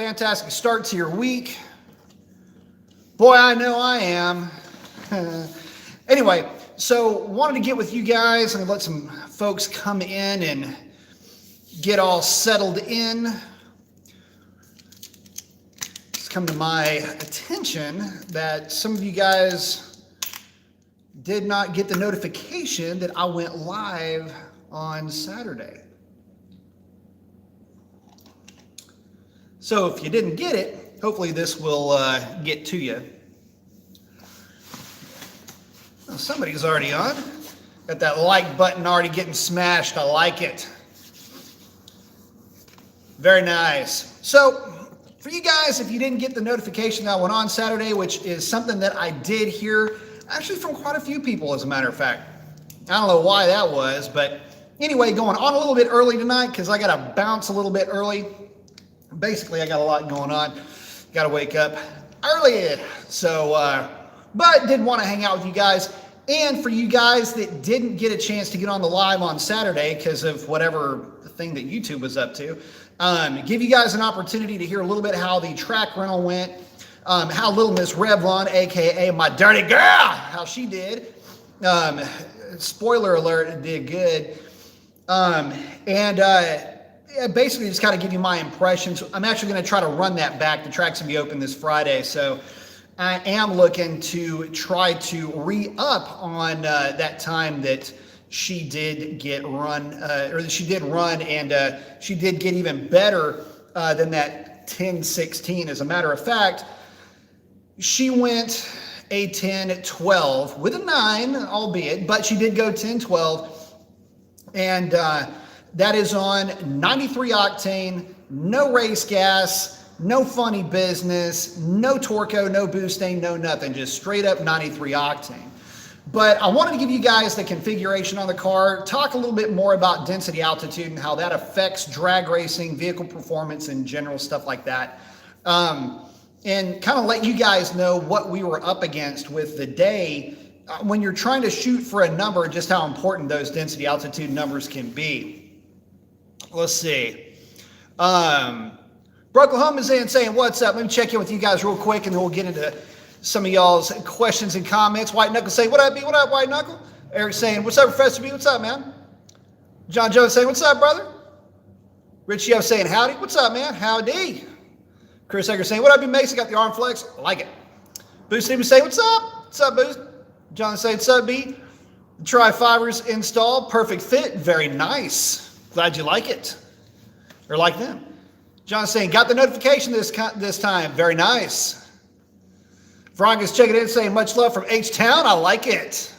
fantastic start to your week. Boy, I know I am. Anyway, so wanted to get with you guys and let some folks come in and get all settled in. It's come to my attention that some of you guys did not get the notification that I went live on Saturday. So if you didn't get it, hopefully this will get to you. Well, somebody's already on. Got that like button already getting smashed. I like it. Very nice. So for you guys, if you didn't get the notification that I went on Saturday, which is something that I did hear actually from quite a few people, as a matter of fact. I don't know why that was, but anyway, going on a little bit early tonight because I got to bounce a little bit early. Basically, I got a lot going on. Got to wake up early. So, but did want to hang out with you guys. And for you guys that didn't get a chance to get on the live on Saturday because of whatever thing that YouTube was up to, give you guys an opportunity to hear a little bit how the track rental went, how little Miss Revlon, aka my dirty girl, how she did. Spoiler alert, did good. Basically just kind of give you my impressions. I'm actually going to try to run that back. The track's going to be open this Friday, so I am looking to try to re-up on that time that she did get run, or she did run, and she did get even better than that 10:16. As a matter of fact, she went a 10:12 with a 9, albeit, but she did go 10:12, and that is on 93 octane, no race gas, no funny business, no Torco, no boosting, no nothing, just straight up 93 octane. But I wanted to give you guys the configuration on the car, talk a little bit more about density altitude and how that affects drag racing, vehicle performance, and general stuff like that. And kind of let you guys know what we were up against with the day when you're trying to shoot for a number, just how important those density altitude numbers can be. Let's see. Bronco is in saying, what's up? Let me check in with you guys real quick, and then we'll get into some of y'all's questions and comments. White Knuckle saying, what up, B? What up, White Knuckle? Eric saying, what's up, Professor B? What's up, man? John Jones saying, what's up, brother? Rich Yo saying, howdy. What's up, man? Howdy. Chris Egger saying, what up, B Mason? Got the arm flex. I like it. Boost Stevens saying, what's up? What's up, Boost? John saying, what's up, B? The Tri-Fibers installed. Perfect fit. Very nice. Glad you like it, or like them. John saying, got the notification this time. Very nice. Veronic's checking in saying, much love from H-Town. I like it.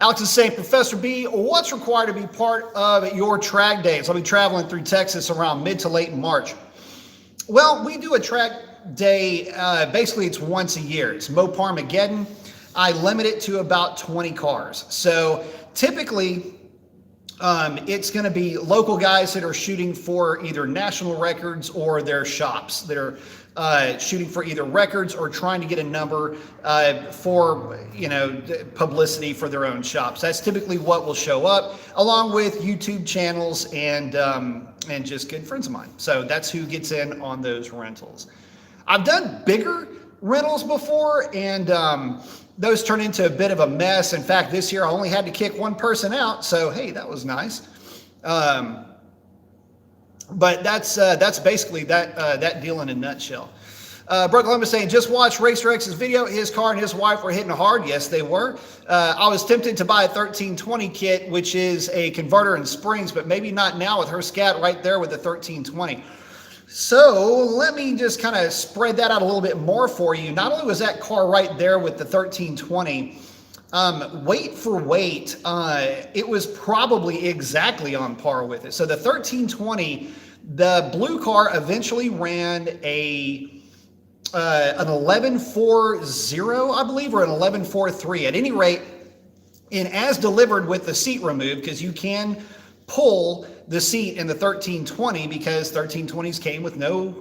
Alex is saying, Professor B, what's required to be part of your track days? I'll be traveling through Texas around mid to late March. Well, we do a track day. Basically, it's once a year. It's Mopar-mageddon. I limit it to about 20 cars. So typically, it's going to be local guys that are shooting for either national records or their shops that are shooting for either records or trying to get a number for, publicity for their own shops. That's typically what will show up, along with YouTube channels and just good friends of mine. So that's who gets in on those rentals. I've done bigger rentals before, and those turn into a bit of a mess. In fact, this year I only had to kick one person out, so hey, that was nice. But that's basically that deal in a nutshell. Brooke Columbus saying, just watch Racer X's video. His car and his wife were hitting hard. Yes, they were. I was tempted to buy a 1320 kit, which is a converter and springs, but maybe not now with her Scat right there with the 1320. So let me just kind of spread that out a little bit more for you. Not only was that car right there with the 1320, weight for weight, it was probably exactly on par with it. So the 1320, the blue car eventually ran an 11.40, I believe, or an 11.43. At any rate, and as delivered with the seat removed, because you can pull the seat in the 1320 because 1320s came with no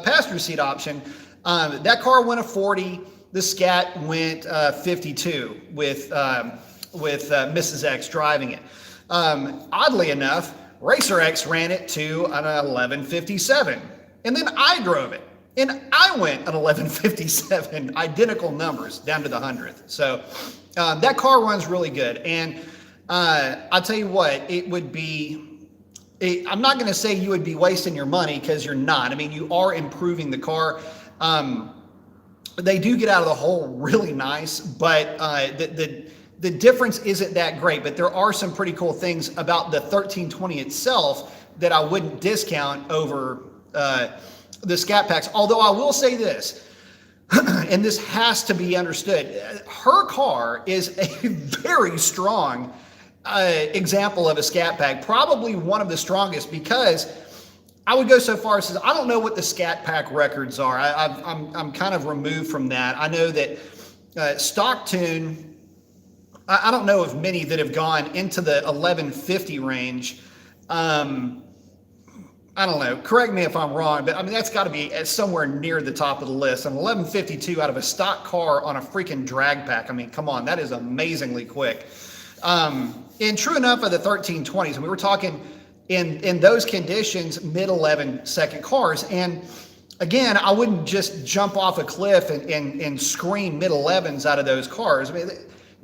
passenger seat option. That car went a 40. The Scat went 52 with Mrs. X driving it. Oddly enough, Racer X ran it to an 1157. And then I drove it. And I went at 1157, identical numbers down to the 100th. So that car runs really good. And I'll tell you what, it would be, I'm not going to say you would be wasting your money, because you're not. I mean, you are improving the car. They do get out of the hole really nice, but the difference isn't that great. But there are some pretty cool things about the 1320 itself that I wouldn't discount over the Scat Packs. Although I will say this, and this has to be understood, her car is a very strong example of a Scat Pack, probably one of the strongest, because I would go so far as to say, I don't know what the Scat Pack records are. I'm kind of removed from that. I know that stock tune, I don't know of many that have gone into the 1150 range. I don't know. Correct me if I'm wrong, but I mean, that's got to be somewhere near the top of the list. An 1152 out of a stock car on a freaking drag pack. I mean, come on, that is amazingly quick. And true enough of the 1320s, and we were talking in those conditions, mid 11 second cars. And again, I wouldn't just jump off a cliff and scream mid 11s out of those cars. I mean,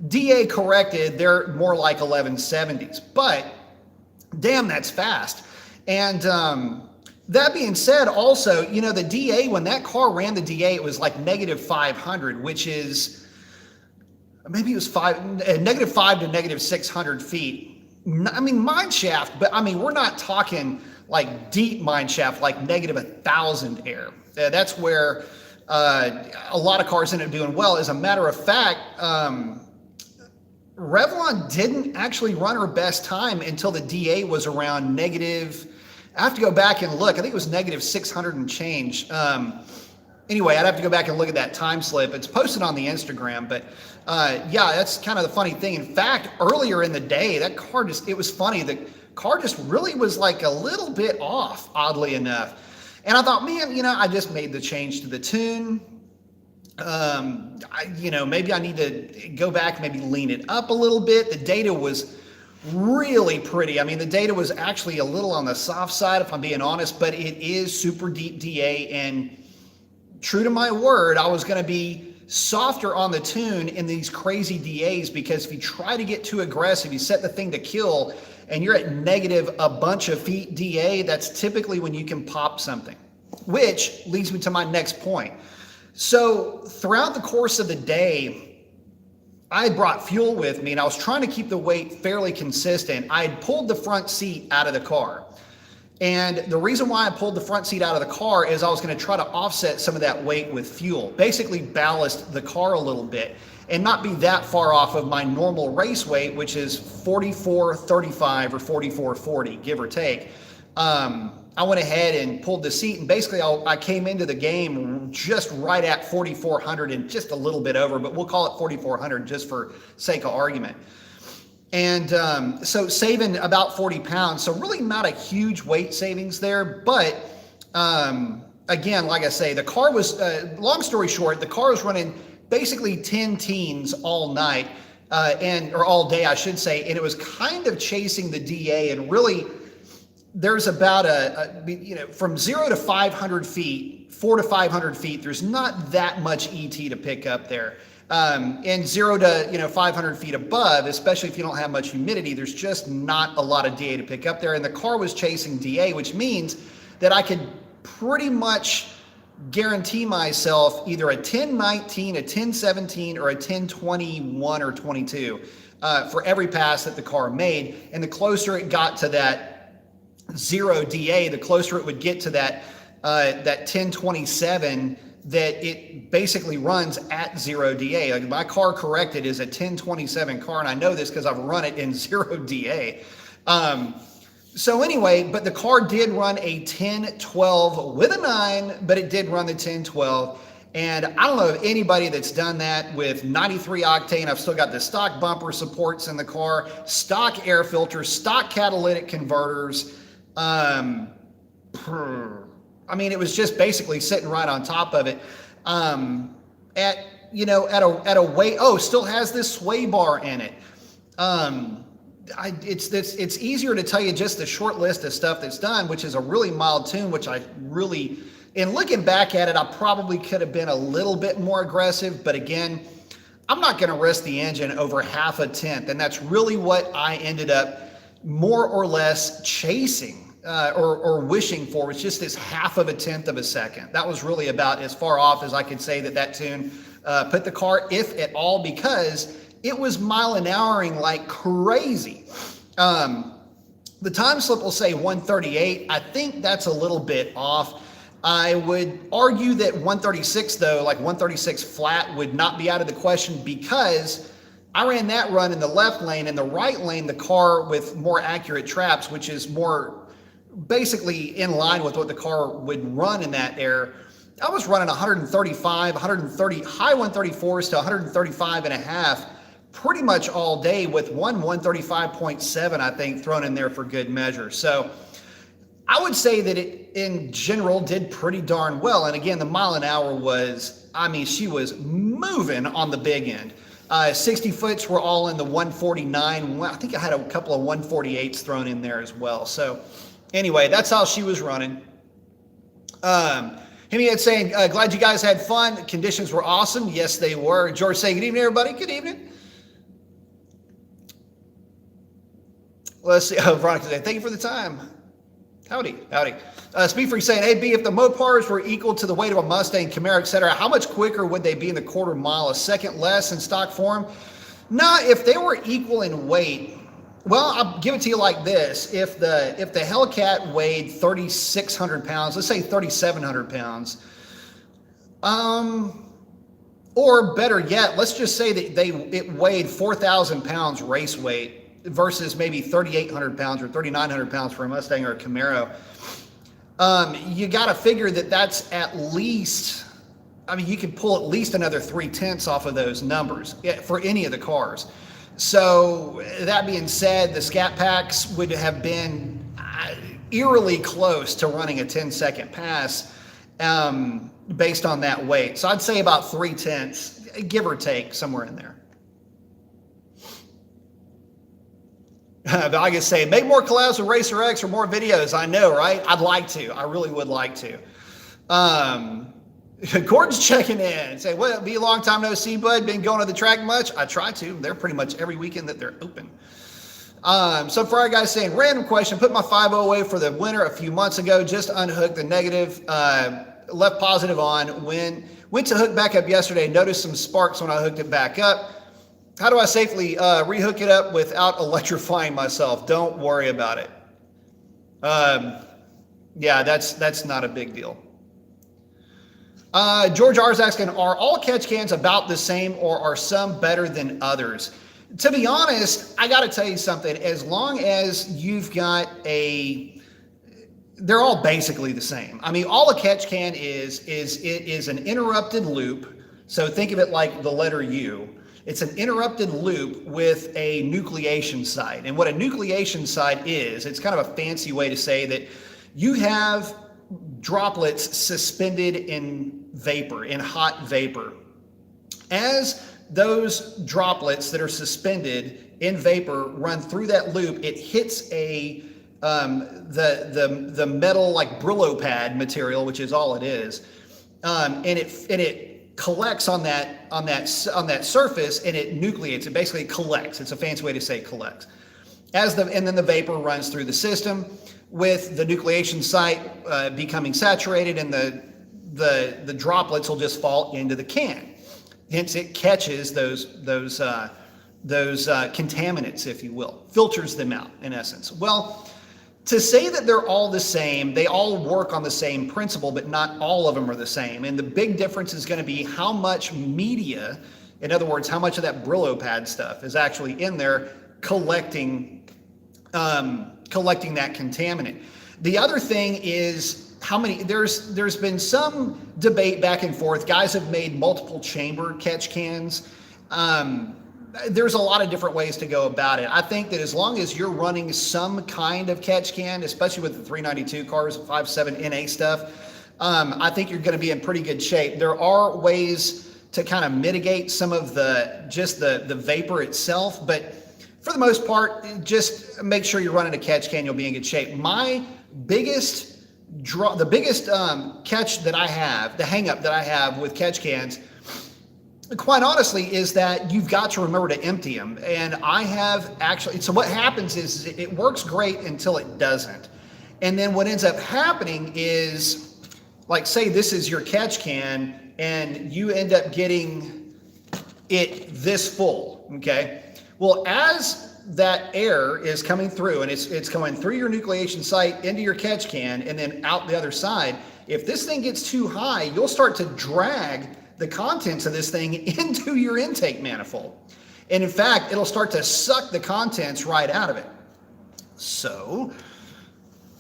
DA corrected, they're more like 1170s, but damn, that's fast. And that being said, also, you know, the DA, when that car ran the DA, it was like negative 500, which is, maybe it was negative 5 to negative 600 feet. I mean, mine shaft, but I mean, we're not talking like deep mine shaft, like negative 1,000 air. That's where a lot of cars end up doing well. As a matter of fact, Revlon didn't actually run her best time until the DA was around negative, I have to go back and look, I think it was negative 600 and change. Anyway, I'd have to go back and look at that time slip. It's posted on the Instagram, but yeah, that's kind of the funny thing. In fact, earlier in the day, that car just, it was funny. The car just really was like a little bit off, oddly enough. And I thought, man, you know, I just made the change to the tune. You know, maybe I need to go back, maybe lean it up a little bit. The data was really pretty. I mean, the data was actually a little on the soft side, if I'm being honest, but it is super deep DA, and true to my word, I was going to be softer on the tune in these crazy DAs, because if you try to get too aggressive, you set the thing to kill and you're at negative a bunch of feet DA, that's typically when you can pop something, which leads me to my next point. So throughout the course of the day, I brought fuel with me and I was trying to keep the weight fairly consistent. I had pulled the front seat out of the car. And the reason why I pulled the front seat out of the car is I was going to try to offset some of that weight with fuel, basically ballast the car a little bit and not be that far off of my normal race weight, which is 44.35 or 44.40, give or take. I went ahead and pulled the seat, and basically I came into the game just right at 4,400 and just a little bit over, but we'll call it 4,400 just for sake of argument. And so saving about 40 pounds, so really not a huge weight savings there. But again, like I say, the car was, long story short, the car was running basically 10 teens all night, or all day, I should say, and it was kind of chasing the DA. And really, there's about you know, from 0 to 500 feet, 4 to 500 feet, there's not that much ET to pick up there. And 0 to, you know, 500 feet above, especially if you don't have much humidity, there's just not a lot of DA to pick up there. And the car was chasing DA, which means that I could pretty much guarantee myself either a 1019, a 1017, or a 1021 or 22 for every pass that the car made. And the closer it got to that 0 DA, the closer it would get to that 1027 that it basically runs at 0 DA. Like, my car corrected is a 1027 car, and I know this because I've run it in 0 DA. So anyway, but the car did run a 1012 with a 9, but it did run the 1012. And I don't know of anybody that's done that with 93 octane. I've still got the stock bumper supports in the car, stock air filters, stock catalytic converters. I mean, it was just basically sitting right on top of it. At a weight, still has this sway bar in it. it's easier to tell you just the short list of stuff that's done, which is a really mild tune, which I really, in looking back at it, I probably could have been a little bit more aggressive, but again, I'm not going to risk the engine over half a tenth, and that's really what I ended up more or less chasing or wishing for, was just this half of a tenth of a second. That was really about as far off as I could say that tune put the car, if at all, because it was mile an houring like crazy. The time slip will say 138. I think that's a little bit off. I would argue that 136 though, like 136 flat, would not be out of the question, because I ran that run in the left lane. In the right lane, the car with more accurate traps, which is more basically in line with what the car would run in that air, I was running 135, 130, high 134s to 135 and a half pretty much all day, with 135.7, I think, thrown in there for good measure. So I would say that it, in general, did pretty darn well. And again, the mile an hour was, I mean, she was moving on the big end. 60 foots were all in the 149. I think I had a couple of 148s thrown in there as well. So anyway, that's how she was running. Himmy had saying, glad you guys had fun. Conditions were awesome. Yes, they were. George saying, good evening, everybody. Good evening. Let's see. Veronica saying, thank you for the time. Howdy, howdy. Speed Freak saying, hey, B, if the Mopars were equal to the weight of a Mustang, Camaro, etc., how much quicker would they be in the quarter mile? A second less in stock form? Nah, if they were equal in weight, well, I'll give it to you like this. If the Hellcat weighed 3,600 pounds, let's say 3,700 pounds, or better yet, let's just say that it weighed 4,000 pounds race weight versus maybe 3,800 pounds or 3,900 pounds for a Mustang or a Camaro. You got to figure that that's at least, I mean, you could pull at least another 3/10 off of those numbers for any of the cars. So that being said, the Scat Packs would have been eerily close to running a 10-second pass based on that weight. So I'd say about 3/10, give or take, somewhere in there. I guess say, make more collabs with Racer X or more videos. I know, right? I'd like to. I really would like to. Gordon's checking in. Say, well, it'll be a long time no see, bud. Been going to the track much? I try to. They're pretty much every weekend that they're open. So Friday guy's saying, random question. Put my 5.0 away for the winter a few months ago. Just unhooked the negative. Left positive on. Went to hook back up yesterday. Noticed some sparks when I hooked it back up. How do I safely rehook it up without electrifying myself? Don't worry about it. Yeah, that's not a big deal. George R is asking, are all catch cans about the same, or are some better than others? To be honest, I got to tell you something. As long as you've got they're all basically the same. I mean, all a catch can is it is an interrupted loop. So think of it like the letter U. It's an interrupted loop with a nucleation site. And what a nucleation site is, it's kind of a fancy way to say that you have droplets suspended in vapor, in hot vapor. As those droplets that are suspended in vapor run through that loop, it hits the metal, like Brillo pad material, which is all it is, and it collects on that surface, and it nucleates. It basically collects. It's a fancy way to say collects. And then the vapor runs through the system, with the nucleation site becoming saturated, and the droplets will just fall into the can. Hence, it catches those contaminants, if you will, filters them out in essence. Well, to say that they're all the same, they all work on the same principle, but not all of them are the same. And the big difference is going to be how much media, in other words, how much of that Brillo pad stuff is actually in there collecting that contaminant. The other thing is how many, there's been some debate back and forth. Guys have made multiple chamber catch cans. There's a lot of different ways to go about it. I think that as long as you're running some kind of catch can, especially with the 392 cars, 5.7 NA stuff, I think you're going to be in pretty good shape. There are ways to kind of mitigate some of the vapor itself, but for the most part, just make sure you're running a catch can, you'll be in good shape. My biggest catch that I have, the hang up that I have with catch cans, quite honestly, is that you've got to remember to empty them. And I have actually, so what happens is it works great until it doesn't. And then what ends up happening is, like, say this is your catch can and you end up getting it this full, okay? Well, as that air is coming through and it's going through your nucleation site into your catch can and then out the other side, if this thing gets too high, you'll start to drag the contents of this thing into your intake manifold. And in fact, it'll start to suck the contents right out of it. So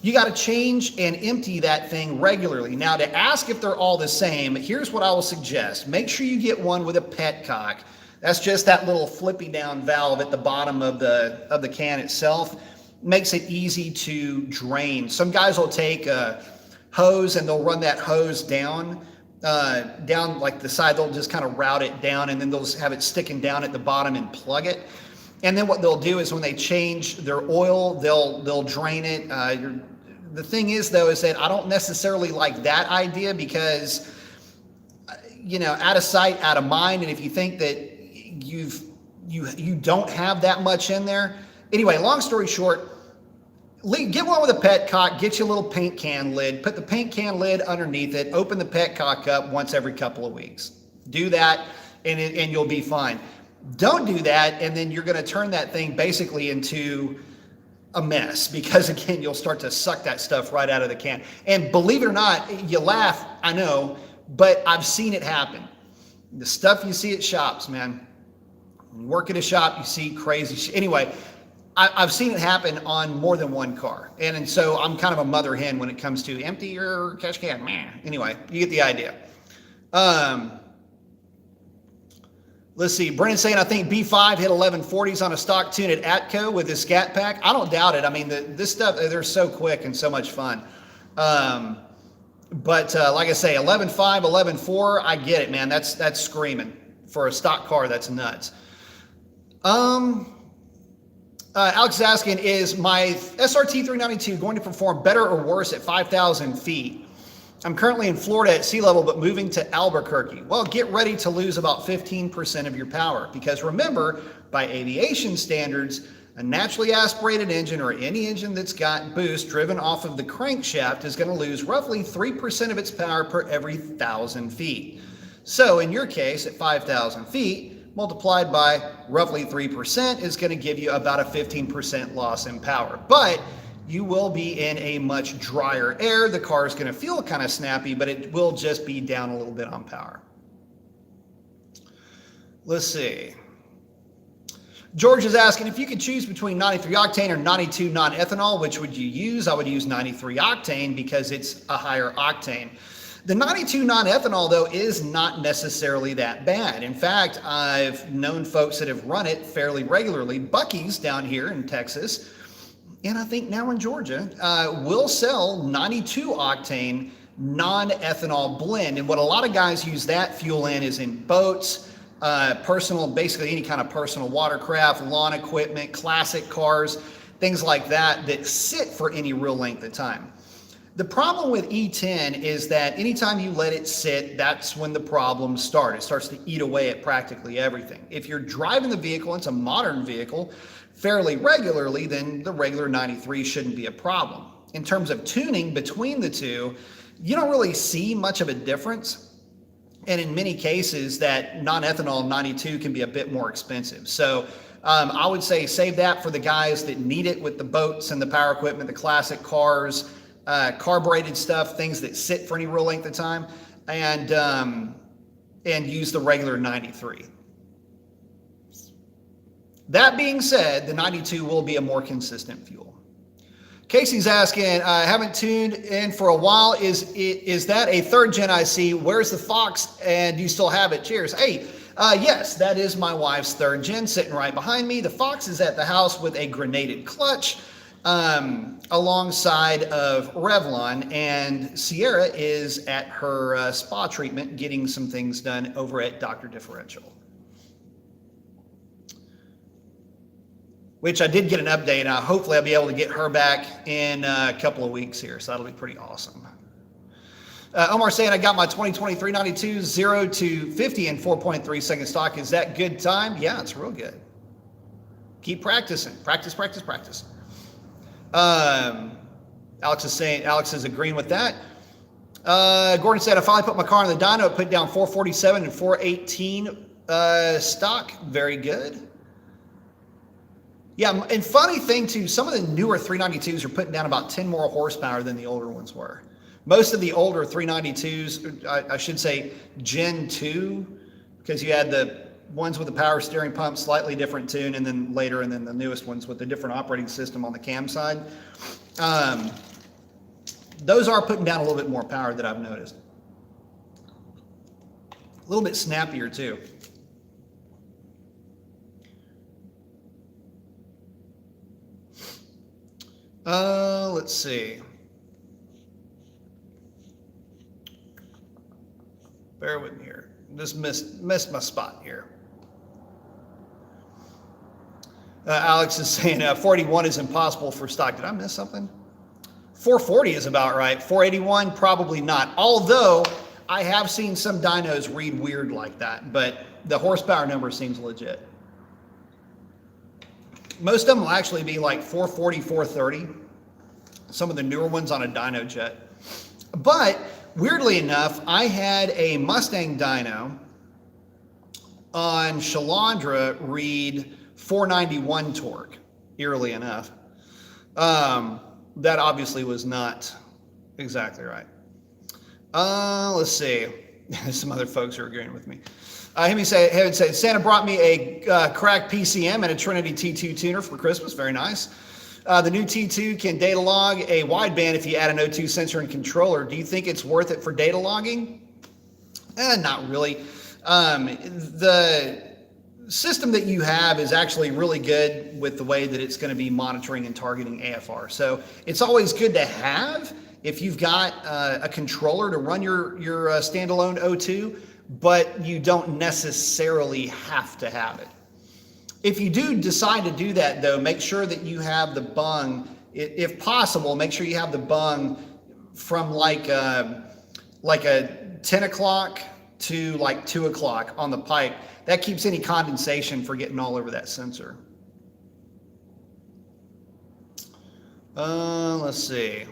you got to change and empty that thing regularly. Now, to ask if they're all the same, here's what I will suggest. Make sure you get one with a petcock. That's just that little flippy down valve at the bottom of the can itself. Makes it easy to drain. Some guys will take a hose and they'll run that hose down like the side. They'll just kind of route it down and then they'll just have it sticking down at the bottom and plug it. And then what they'll do is when they change their oil, they'll drain it. The thing is, though, is that I don't necessarily like that idea because, out of sight, out of mind. And if you think that you don't have that much in there. Anyway, long story short, get one with a petcock, get you a little paint can lid, put the paint can lid underneath it, open the petcock up once every couple of weeks. Do that and you'll be fine. Don't do that and then you're going to turn that thing basically into a mess because, again, you'll start to suck that stuff right out of the can. And believe it or not, you laugh, I know, but I've seen it happen. The stuff you see at shops, man. When you work at a shop, you see crazy shit. Anyway, I've seen it happen on more than one car. And so I'm kind of a mother hen when it comes to empty your catch can. Man. Anyway, you get the idea. Let's see. Brennan's saying, I think B5 hit 1140s on a stock tune at Atco with his Scat Pack. I don't doubt it. I mean, this stuff, they're so quick and so much fun. But like I say, 11.5, 11.4, I get it, man. That's screaming. For a stock car, that's nuts. Alex is asking, is my SRT 392 going to perform better or worse at 5,000 feet? I'm currently in Florida at sea level, but moving to Albuquerque. Well, get ready to lose about 15% of your power because remember, by aviation standards, a naturally aspirated engine or any engine that's got boost driven off of the crankshaft is going to lose roughly 3% of its power per every 1,000 feet. So in your case, at 5,000 feet, multiplied by roughly 3% is going to give you about a 15% loss in power. But you will be in a much drier air. The car is going to feel kind of snappy, but it will just be down a little bit on power. Let's see. George is asking, if you could choose between 93 octane or 92 non-ethanol, which would you use? I would use 93 octane because it's a higher octane. The 92 non-ethanol, though, is not necessarily that bad. In fact, I've known folks that have run it fairly regularly. Buc-ee's down here in Texas, and I think now in Georgia, will sell 92 octane non-ethanol blend. And what a lot of guys use that fuel in is in boats, basically any kind of personal watercraft, lawn equipment, classic cars, things like that sit for any real length of time. The problem with E10 is that anytime you let it sit, that's when the problems start. It starts to eat away at practically everything. If you're driving the vehicle, it's a modern vehicle, fairly regularly, then the regular 93 shouldn't be a problem. In terms of tuning between the two, you don't really see much of a difference. And in many cases, that non-ethanol 92 can be a bit more expensive. So I would say save that for the guys that need it with the boats and the power equipment, the classic cars, carbureted stuff, things that sit for any real length of time, and use the regular 93. That being said, the 92 will be a more consistent fuel. Casey's asking, I haven't tuned in for a while. Is that a third gen IC? Where's the Fox? And do you still have it? Cheers. Hey, yes, that is my wife's third gen sitting right behind me. The Fox is at the house with a grenaded clutch alongside of Revlon, and Sierra is at her spa treatment getting some things done over at Dr. Differential. which I did get an update. And hopefully I'll be able to get her back in a couple of weeks here. So that'll be pretty awesome. Omar saying, I got my 2023 92 0 to 50 in 4.3 second stock. Is that good time? Yeah, it's real good. Keep practicing. Practice, practice, practice. Alex is agreeing with that. Gordon said, I finally put my car in the dyno. It put down 447 and 418 stock. Very good. Yeah, and funny thing too, some of the newer 392s are putting down about 10 more horsepower than the older ones were. Most of the older 392s, I should say Gen 2, because you had the ones with the power steering pump, slightly different tune, and then later, and then the newest ones with the different operating system on the cam side. Those are putting down a little bit more power that I've noticed. A little bit snappier too. Let's see. Bear with me here. Just missed my spot here. Alex is saying 481 is impossible for stock. Did I miss something? 440 is about right. 481, probably not. Although I have seen some dynos read weird like that, but the horsepower number seems legit. Most of them will actually be like 440, 430. Some of the newer ones on a dyno jet. But weirdly enough, I had a Mustang dyno on Shalandra read 491 torque, eerily enough. That obviously was not exactly right. Let's see. Some other folks are agreeing with me. Him say, Santa brought me a cracked PCM and a Trinity T2 tuner for Christmas. Very nice. The new T2 can data log a wideband if you add an O2 sensor and controller. Do you think it's worth it for data logging? Not really. The system that you have is actually really good with the way that it's going to be monitoring and targeting AFR. So it's always good to have if you've got a controller to run your standalone O2, but you don't necessarily have to have it. If you do decide to do that, though, make sure that you have the bung, if possible, make sure you have the bung from like a 10 o'clock to like 2 o'clock on the pipe. That keeps any condensation from getting all over that sensor. Let's see.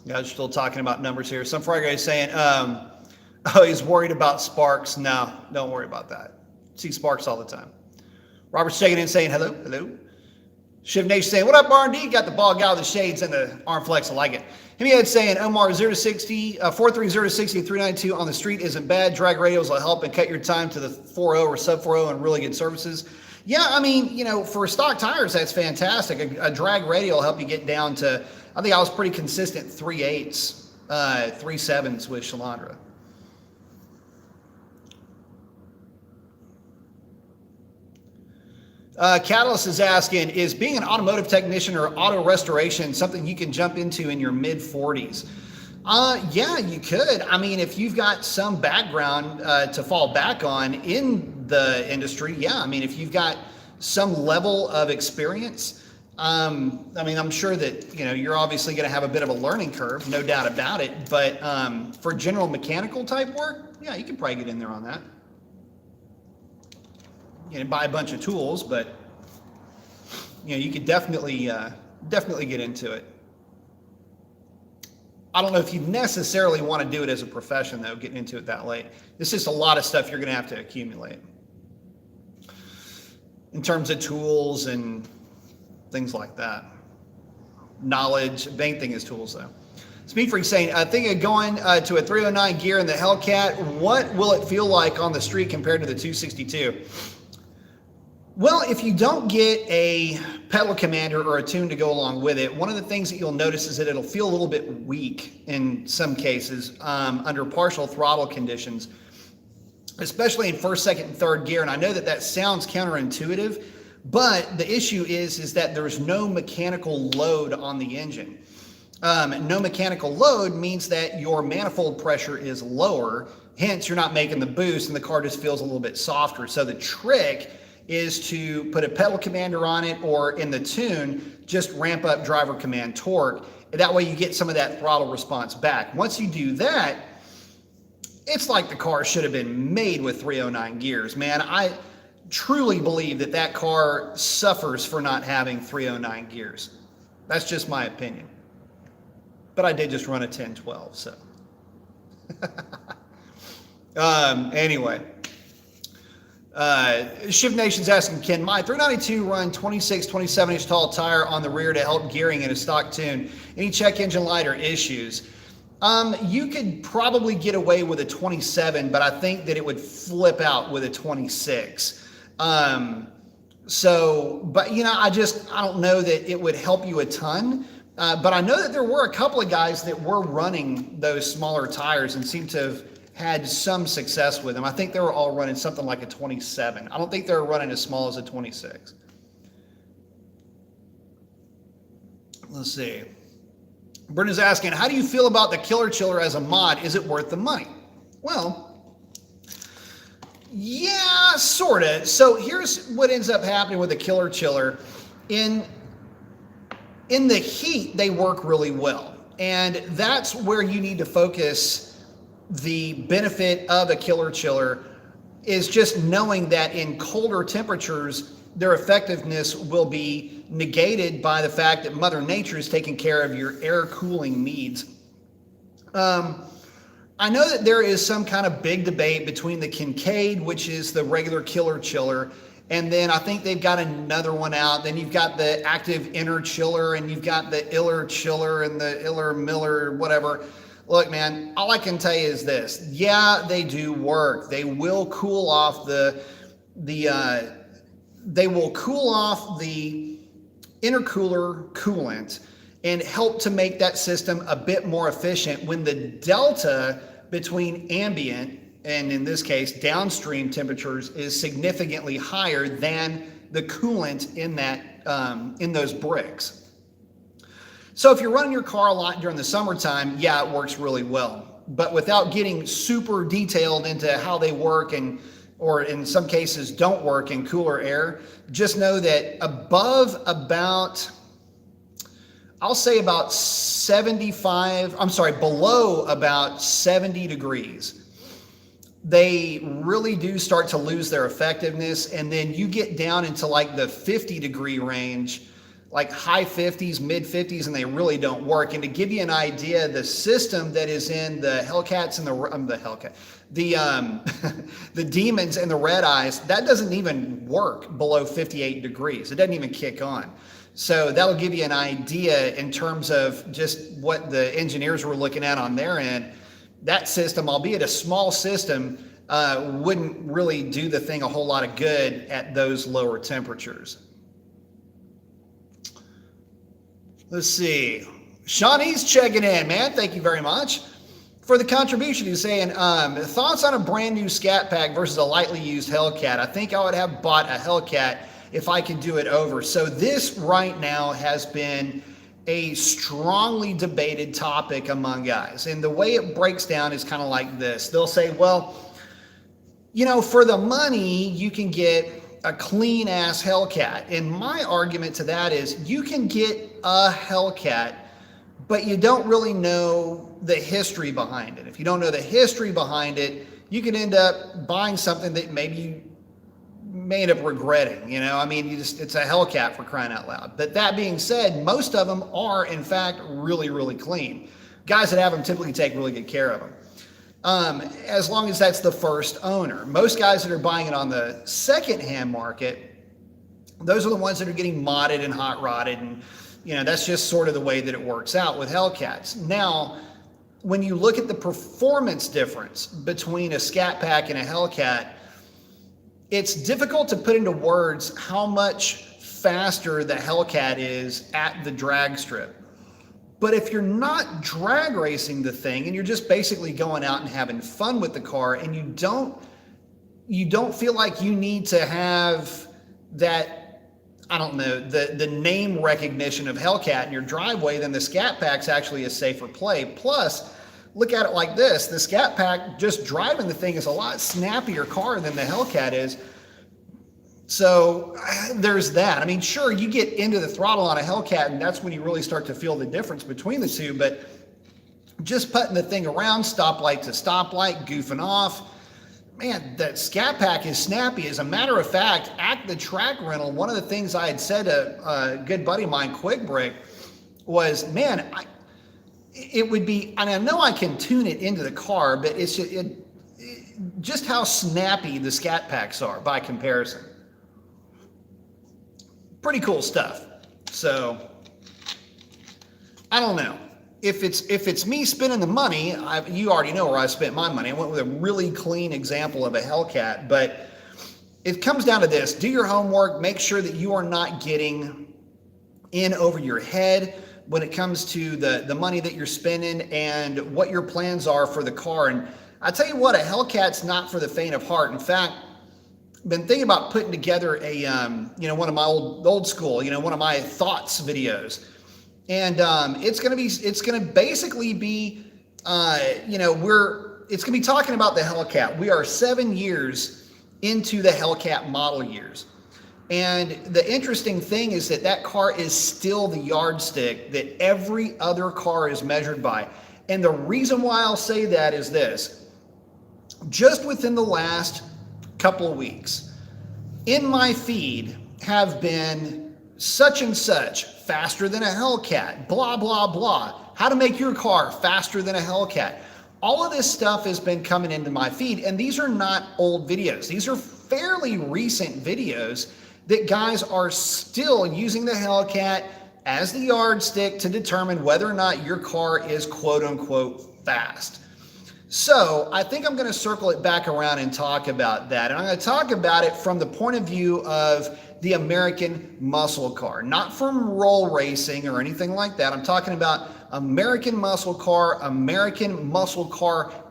Guys are still talking about numbers here. Some Friday is saying, oh, he's worried about sparks. No, don't worry about that. See sparks all the time. Robert's checking in saying, hello, hello. Shiv Nation saying, what up, R&D? Got the bald guy with the shades and the arm flex. I like it. Himmy saying, Omar, 0 to 60, 430 to 60, 392 on the street isn't bad. Drag radials will help and cut your time to the 4.0 or sub 4.0 and really good services. Yeah, I mean, you know, for stock tires, that's fantastic. A drag radial will help you get down to, I think I was pretty consistent 3.8s, 3.7s with Shalandra. Catalyst is asking, is being an automotive technician or auto restoration something you can jump into in your mid 40s? Yeah, you could. I mean, if you've got some background to fall back on in the industry, yeah. I mean, if you've got some level of experience, I mean, I'm sure that, you know, you're obviously going to have a bit of a learning curve, no doubt about it. But for general mechanical type work, yeah, you can probably get in there on that. You know, buy a bunch of tools, but you know, you could definitely get into it. I don't know if you necessarily want to do it as a profession, though, getting into it that late. It's just a lot of stuff you're going to have to accumulate in terms of tools and things like that. Knowledge, the main thing is tools, though. Speed Freak saying, thinking of going to a 309 gear in the Hellcat, what will it feel like on the street compared to the 262? Well, if you don't get a pedal commander or a tune to go along with it, one of the things that you'll notice is that it'll feel a little bit weak in some cases under partial throttle conditions, especially in first, second, and third gear. And I know that that sounds counterintuitive, but the issue is that there's no mechanical load on the engine. No mechanical load means that your manifold pressure is lower, hence you're not making the boost and the car just feels a little bit softer. So the trick is to put a pedal commander on it, or in the tune, just ramp up driver command torque. That way you get some of that throttle response back. Once you do that, it's like the car should have been made with 309 gears, man. I truly believe that that car suffers for not having 309 gears. That's just my opinion. But I did just run a 1012, so. Anyway. Shiv Nation's asking, can my 392 run 26, 27-inch tall tire on the rear to help gearing in a stock tune? Any check engine light or issues? You could probably get away with a 27, but I think that it would flip out with a 26. But you know, I don't know that it would help you a ton. But I know that there were a couple of guys that were running those smaller tires and seemed to have had some success with them. I think they were all running something like a 27. I don't think they were running as small as a 26. Let's see. Brenda's asking, how do you feel about the Killer Chiller as a mod? Is it worth the money? Well, yeah, sort of. So here's what ends up happening with the Killer Chiller. In the heat, they work really well. And that's where you need to focus the benefit of a Killer Chiller, is just knowing that in colder temperatures, their effectiveness will be negated by the fact that Mother Nature is taking care of your air cooling needs. I know that there is some kind of big debate between the Kincaid, which is the regular Killer Chiller, and then I think they've got another one out. Then you've got the active inner chiller, and you've got the Iller Chiller and the Iller Miller, whatever. Look, man, all I can tell you is this. Yeah, they do work. They will cool off the intercooler coolant and help to make that system a bit more efficient when the delta between ambient and, in this case, downstream temperatures is significantly higher than the coolant in that in those bricks. So if you're running your car a lot during the summertime, yeah, it works really well. But without getting super detailed into how they work, or in some cases don't work in cooler air, just know that below about 70 degrees, they really do start to lose their effectiveness. And then you get down into like the 50-degree range, like high 50s, mid 50s, and they really don't work. And to give you an idea, the system that is in the Hellcats and the Demons and the Red Eyes, that doesn't even work below 58 degrees. It doesn't even kick on. So that'll give you an idea in terms of just what the engineers were looking at on their end. That system, albeit a small system, wouldn't really do the thing a whole lot of good at those lower temperatures. Let's see. Shawnee's checking in, man. Thank you very much for the contribution. He's saying, thoughts on a brand new Scat Pack versus a lightly used Hellcat. I think I would have bought a Hellcat if I could do it over. So this right now has been a strongly debated topic among guys. And the way it breaks down is kind of like this. They'll say, well, you know, for the money, you can get a clean ass Hellcat. And my argument to that is you can get a Hellcat, but you don't really know the history behind it. If you don't know the history behind it, you can end up buying something that maybe you may end up regretting. You know, I mean, it's a Hellcat, for crying out loud. But that being said, most of them are in fact really, really clean. Guys that have them typically take really good care of them. As long as that's the first owner. Most guys that are buying it on the second-hand market, those are the ones that are getting modded and hot rodded, and you know, that's just sort of the way that it works out with Hellcats. Now, when you look at the performance difference between a Scat Pack and a Hellcat, it's difficult to put into words how much faster the Hellcat is at the drag strip. But if you're not drag racing the thing and you're just basically going out and having fun with the car, and you don't feel like you need to have that, I don't know, the name recognition of Hellcat in your driveway, then the Scat Pack's actually a safer play. Plus, look at it like this. The Scat Pack, just driving the thing, is a lot snappier car than the Hellcat is. So there's that. I mean, sure, you get into the throttle on a Hellcat, and that's when you really start to feel the difference between the two. But just putting the thing around stoplight to stoplight, goofing off, man, that Scat Pack is snappy. As a matter of fact, at the track rental, one of the things I had said to a good buddy of mine, Quick Brick, was, man, it would be, and I know I can tune it into the car, but it's just how snappy the Scat Packs are by comparison. Pretty cool stuff. So I don't know. If it's me spending the money, you already know where I spent my money. I went with a really clean example of a Hellcat, but it comes down to this. Do your homework. Make sure that you are not getting in over your head when it comes to the money that you're spending and what your plans are for the car. And I tell you what, a Hellcat's not for the faint of heart. In fact, I've been thinking about putting together a one of my old school, one of my thoughts videos. And it's going to basically be, it's going to be talking about the Hellcat. We are 7 years into the Hellcat model years. And the interesting thing is that car is still the yardstick that every other car is measured by. And the reason why I'll say that is this. Just within the last couple of weeks, in my feed have been such and such, faster than a Hellcat, blah, blah, blah. How to make your car faster than a Hellcat. All of this stuff has been coming into my feed, and these are not old videos. These are fairly recent videos that guys are still using the Hellcat as the yardstick to determine whether or not your car is quote unquote fast. So I think I'm going to circle it back around and talk about that. And I'm going to talk about it from the point of view of the American muscle car, not from roll racing or anything like that. I'm talking about American muscle car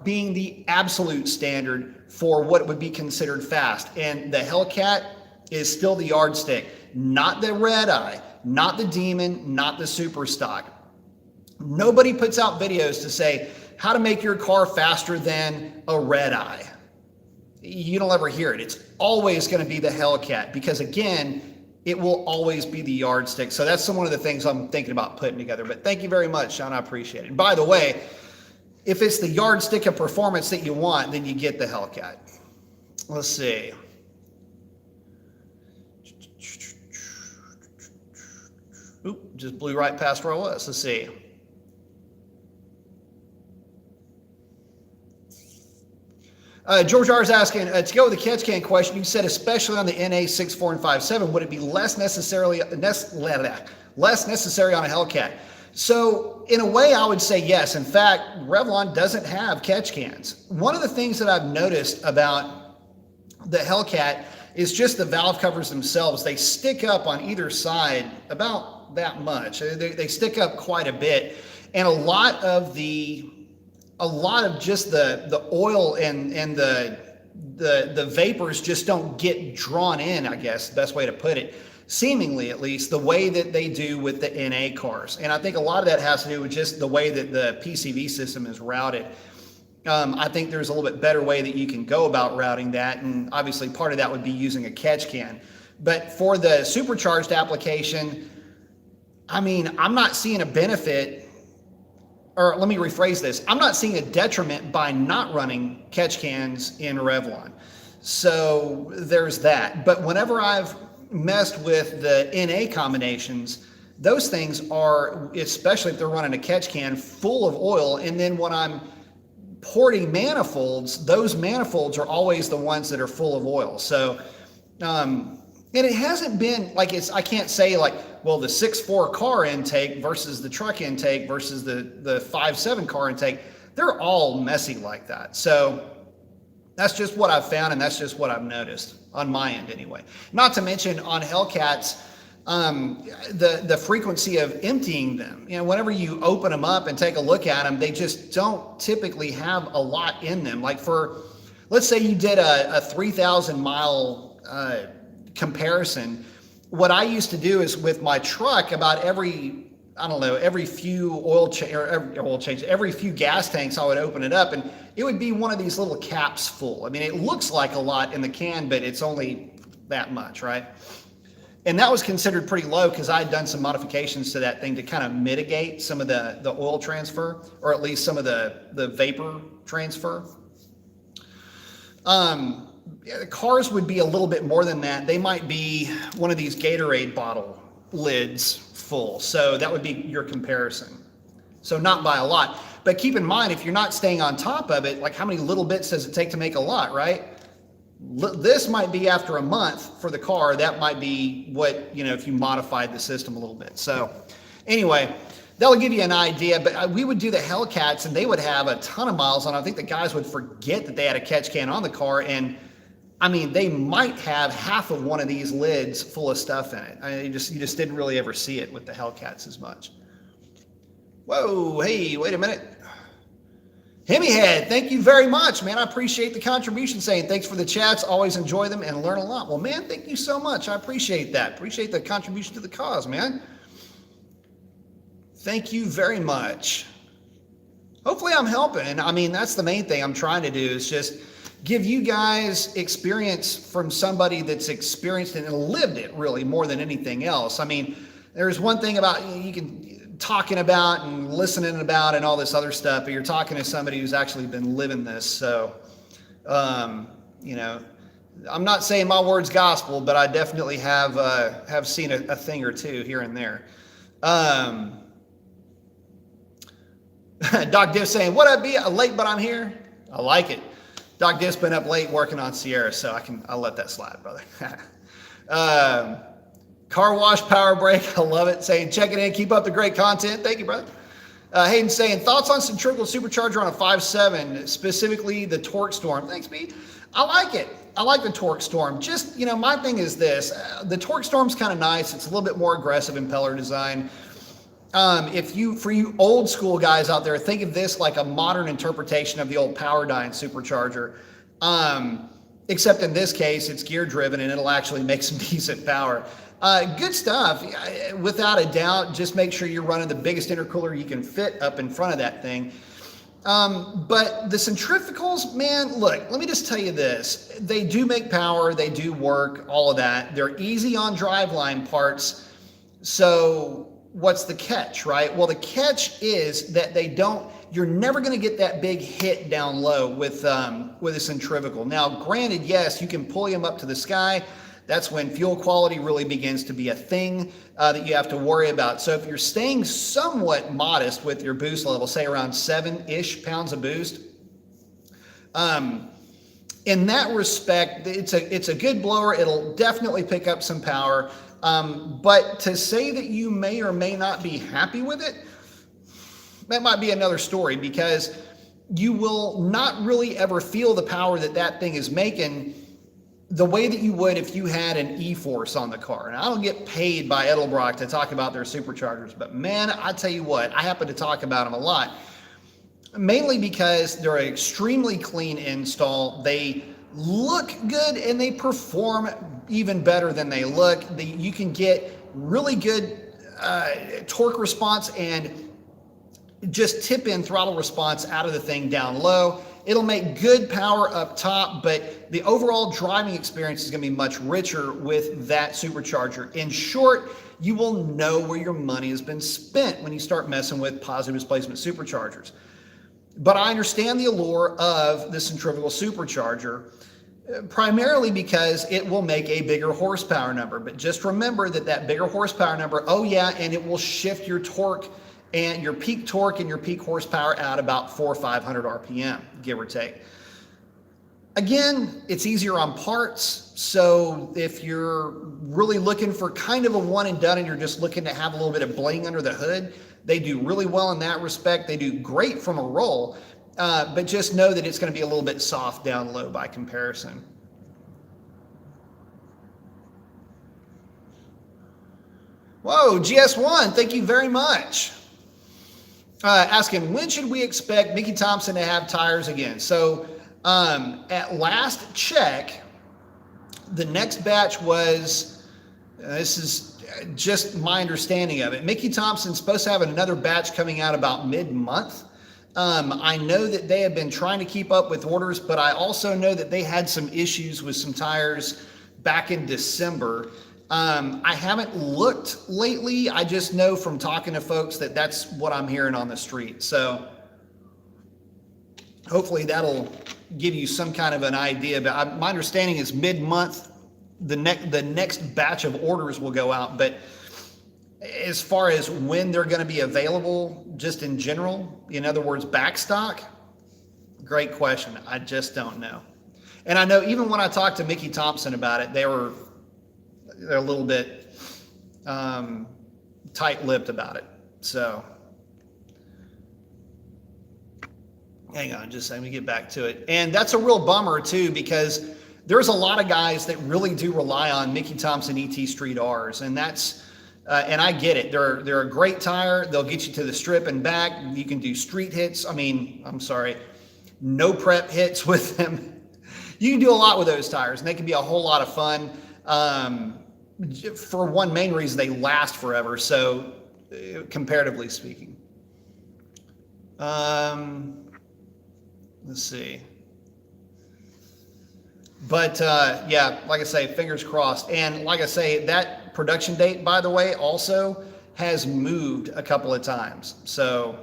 being the absolute standard for what would be considered fast. And the Hellcat is still the yardstick, not the Red Eye, not the Demon, not the Super Stock. Nobody puts out videos to say how to make your car faster than a Red Eye. You don't ever hear it. It's always going to be the Hellcat because, again, it will always be the yardstick. So that's one of the things I'm thinking about putting together. But thank you very much, Sean. I appreciate it. And by the way, if it's the yardstick of performance that you want, then you get the Hellcat. Let's see. Oop, just blew right past where I was. Let's see. George R is asking, to go with the catch can question, you said especially on the NA 6, 4, and 5, 7, would it be less necessary on a Hellcat? So in a way, I would say yes. In fact, Revlon doesn't have catch cans. One of the things that I've noticed about the Hellcat is just the valve covers themselves. They stick up on either side about that much. They stick up quite a bit. And a lot of just the oil and the vapors just don't get drawn in, I guess, the best way to put it, seemingly at least, the way that they do with the NA cars. And I think a lot of that has to do with just the way that the PCV system is routed. I think there's a little bit better way that you can go about routing that, and obviously part of that would be using a catch can. But for the supercharged application, I mean, I'm not seeing a benefit, or let me rephrase this. I'm not seeing a detriment by not running catch cans in Revlon. So there's that. But whenever I've messed with the NA combinations, those things are, especially if they're running a catch can, full of oil. And then when I'm porting manifolds, those manifolds are always the ones that are full of oil. So, and it hasn't been like I can't say like, well, the 6.4 car intake versus the truck intake versus the 5.7 car intake, they're all messy like that. So that's just what I've found, and that's just what I've noticed on my end anyway. Not to mention on Hellcats, the frequency of emptying them. You know, whenever you open them up and take a look at them, they just don't typically have a lot in them. Like for, let's say you did a 3,000 mile comparison. What I used to do is with my truck, about every few every few gas tanks, I would open it up and it would be one of these little caps full. I mean, it looks like a lot in the can, but it's only that much, right? And that was considered pretty low because I had done some modifications to that thing to kind of mitigate some of the oil transfer, or at least some of the vapor transfer. Yeah, the cars would be a little bit more than that. They might be one of these Gatorade bottle lids full. So that would be your comparison. So not by a lot. But keep in mind, if you're not staying on top of it, like how many little bits does it take to make a lot, right? This might be after a month for the car. That might be what, if you modified the system a little bit. So anyway, that'll give you an idea. But we would do the Hellcats and they would have a ton of miles on. I think the guys would forget that they had a catch can on the car. And I mean, they might have half of one of these lids full of stuff in it. I mean, you just didn't really ever see it with the Hellcats as much. Whoa, hey, wait a minute. Hemi Head, thank you very much, man. I appreciate the contribution, saying thanks for the chats. Always enjoy them and learn a lot. Well, man, thank you so much. I appreciate that. Appreciate the contribution to the cause, man. Thank you very much. Hopefully I'm helping. And I mean, that's the main thing I'm trying to do is just give you guys experience from somebody that's experienced it and lived it really more than anything else. I mean, there's one thing about you can talking about and listening about and all this other stuff, but you're talking to somebody who's actually been living this. So, I'm not saying my word's gospel, but I definitely have seen a thing or two here and there. Doc Diff saying, what up, be late, but I'm here. I like it. Doc Diff's been up late working on Sierra, so I'll let that slide, brother. Car wash power brake, I love it. Saying, check it in, keep up the great content. Thank you, brother. Hayden saying, thoughts on centrifugal supercharger on a 5.7, specifically the torque storm. Thanks, Pete. I like it. I like the torque storm. Just, my thing is this. The torque storm's kind of nice. It's a little bit more aggressive impeller design. For you old school guys out there, think of this like a modern interpretation of the old Powerdyne supercharger. Except in this case, it's gear driven and it'll actually make some decent power. Good stuff. Without a doubt, just make sure you're running the biggest intercooler you can fit up in front of that thing. But the centrifugals, man, look, let me just tell you this. They do make power. They do work, all of that. They're easy on driveline parts. So what's the catch, right? Well, the catch is that you're never going to get that big hit down low with a centrifugal. Now, granted, yes, you can pull them up to the sky. That's when fuel quality really begins to be a thing that you have to worry about. So if you're staying somewhat modest with your boost level, say around 7-ish pounds of boost, in that respect, it's a good blower. It'll definitely pick up some power. But to say that you may or may not be happy with it, that might be another story, because you will not really ever feel the power that thing is making the way that you would if you had an E-Force on the car. And I don't get paid by Edelbrock to talk about their superchargers, but man, I tell you what, I happen to talk about them a lot, mainly because they're an extremely clean install. They look good and they perform even better than they look. You can get really good torque response and just tip in throttle response out of the thing down low. It'll make good power up top, but the overall driving experience is going to be much richer with that supercharger. In short, you will know where your money has been spent when you start messing with positive displacement superchargers. But I understand the allure of the centrifugal supercharger, primarily because it will make a bigger horsepower number. But just remember that bigger horsepower number, oh yeah, and it will shift your torque and your peak torque and your peak horsepower out about 400 or 500 RPM, give or take. Again, it's easier on parts. So if you're really looking for kind of a one and done and you're just looking to have a little bit of bling under the hood, they do really well in that respect. They do great from a roll, but just know that it's going to be a little bit soft down low by comparison. Whoa, GS1, thank you very much. Asking, when should we expect Mickey Thompson to have tires again? So at last check, the next batch was, this is just my understanding of it, Mickey Thompson's supposed to have another batch coming out about mid-month. I know that they have been trying to keep up with orders, but I also know that they had some issues with some tires back in December. I haven't looked lately. I just know from talking to folks that that's what I'm hearing on the street. So hopefully that'll give you some kind of an idea. But my understanding is mid-month, the next batch of orders will go out. But as far as when they're going to be available, just in general, in other words, back stock, great question. I just don't know. And I know even when I talked to Mickey Thompson about it, they're a little bit tight-lipped about it. So hang on, just let me get back to it. And that's a real bummer too, because there's a lot of guys that really do rely on Mickey Thompson ET Street R's, and that's and I get it. They're a great tire. They'll get you to the strip and back. You can do street hits. No prep hits with them. You can do a lot with those tires, and they can be a whole lot of fun. For one main reason, they last forever. So, comparatively speaking, let's see. But yeah, like I say, fingers crossed. And like I say, that production date, by the way, also has moved a couple of times. So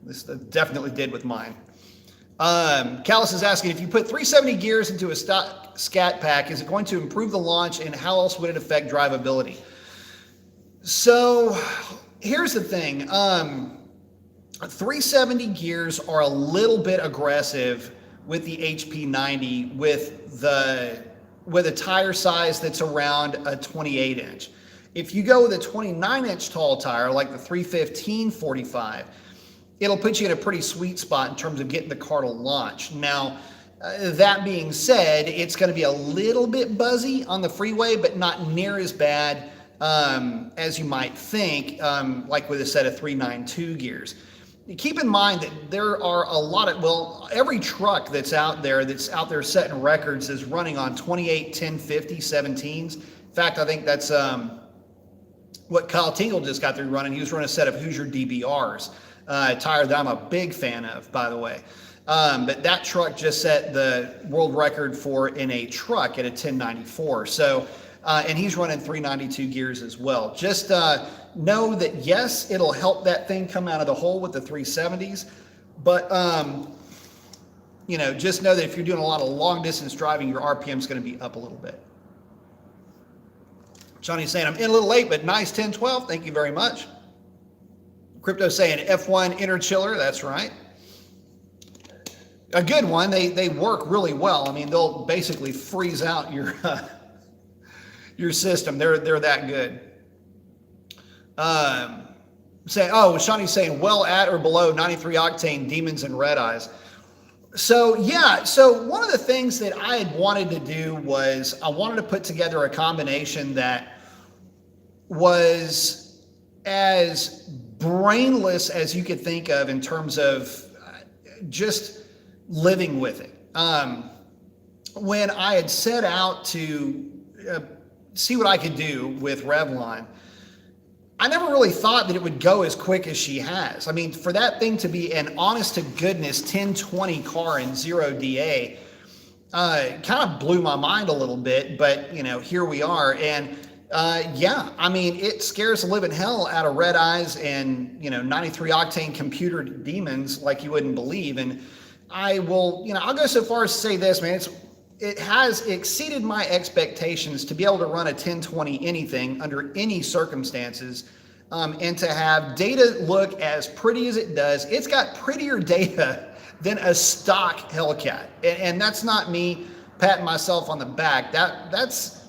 this definitely did with mine. Callis is asking, if you put 370 gears into a stock Scat Pack, is it going to improve the launch, and how else would it affect drivability? So here's the thing. 370 gears are a little bit aggressive with the HP90 with a tire size that's around a 28 inch. If you go with a 29 inch tall tire like the 315/45, it'll put you in a pretty sweet spot in terms of getting the car to launch. Now, that being said, it's going to be a little bit buzzy on the freeway, but not near as bad as you might think, like with a set of 392 gears. Keep in mind that there are a lot of, every truck that's out there setting records is running on 28, 1050, 17s. In fact, I think that's what Kyle Tingle just got through running. He was running a set of Hoosier DBRs, a tire that I'm a big fan of, by the way. But that truck just set the world record in a truck at a 1094. So, and he's running 392 gears as well. Just know that, yes, it'll help that thing come out of the hole with the 370s. But, just know that if you're doing a lot of long distance driving, your RPM is going to be up a little bit. Johnny's saying, I'm in a little late, but nice 1012. Thank you very much. Crypto saying F1 inner chiller. That's right. A good one. They work really well. I mean, they'll basically freeze out your your system. They're that good. Shawnee's saying well at or below 93 octane demons and red eyes. So yeah, so one of the things that I had wanted to do was I wanted to put together a combination that was as brainless as you could think of in terms of just living with it. When I had set out to see what I could do with Revlon, I never really thought that it would go as quick as she has. I mean, for that thing to be an honest to goodness 1020 car in 0 DA, kind of blew my mind a little bit, but here we are. And yeah, I mean, it scares the living hell out of red eyes and 93 octane computer demons like you wouldn't believe. And I will, I'll go so far as to say this, man, it has exceeded my expectations to be able to run a 1020 anything under any circumstances, and to have data look as pretty as it does. It's got prettier data than a stock Hellcat, and that's not me patting myself on the back. That's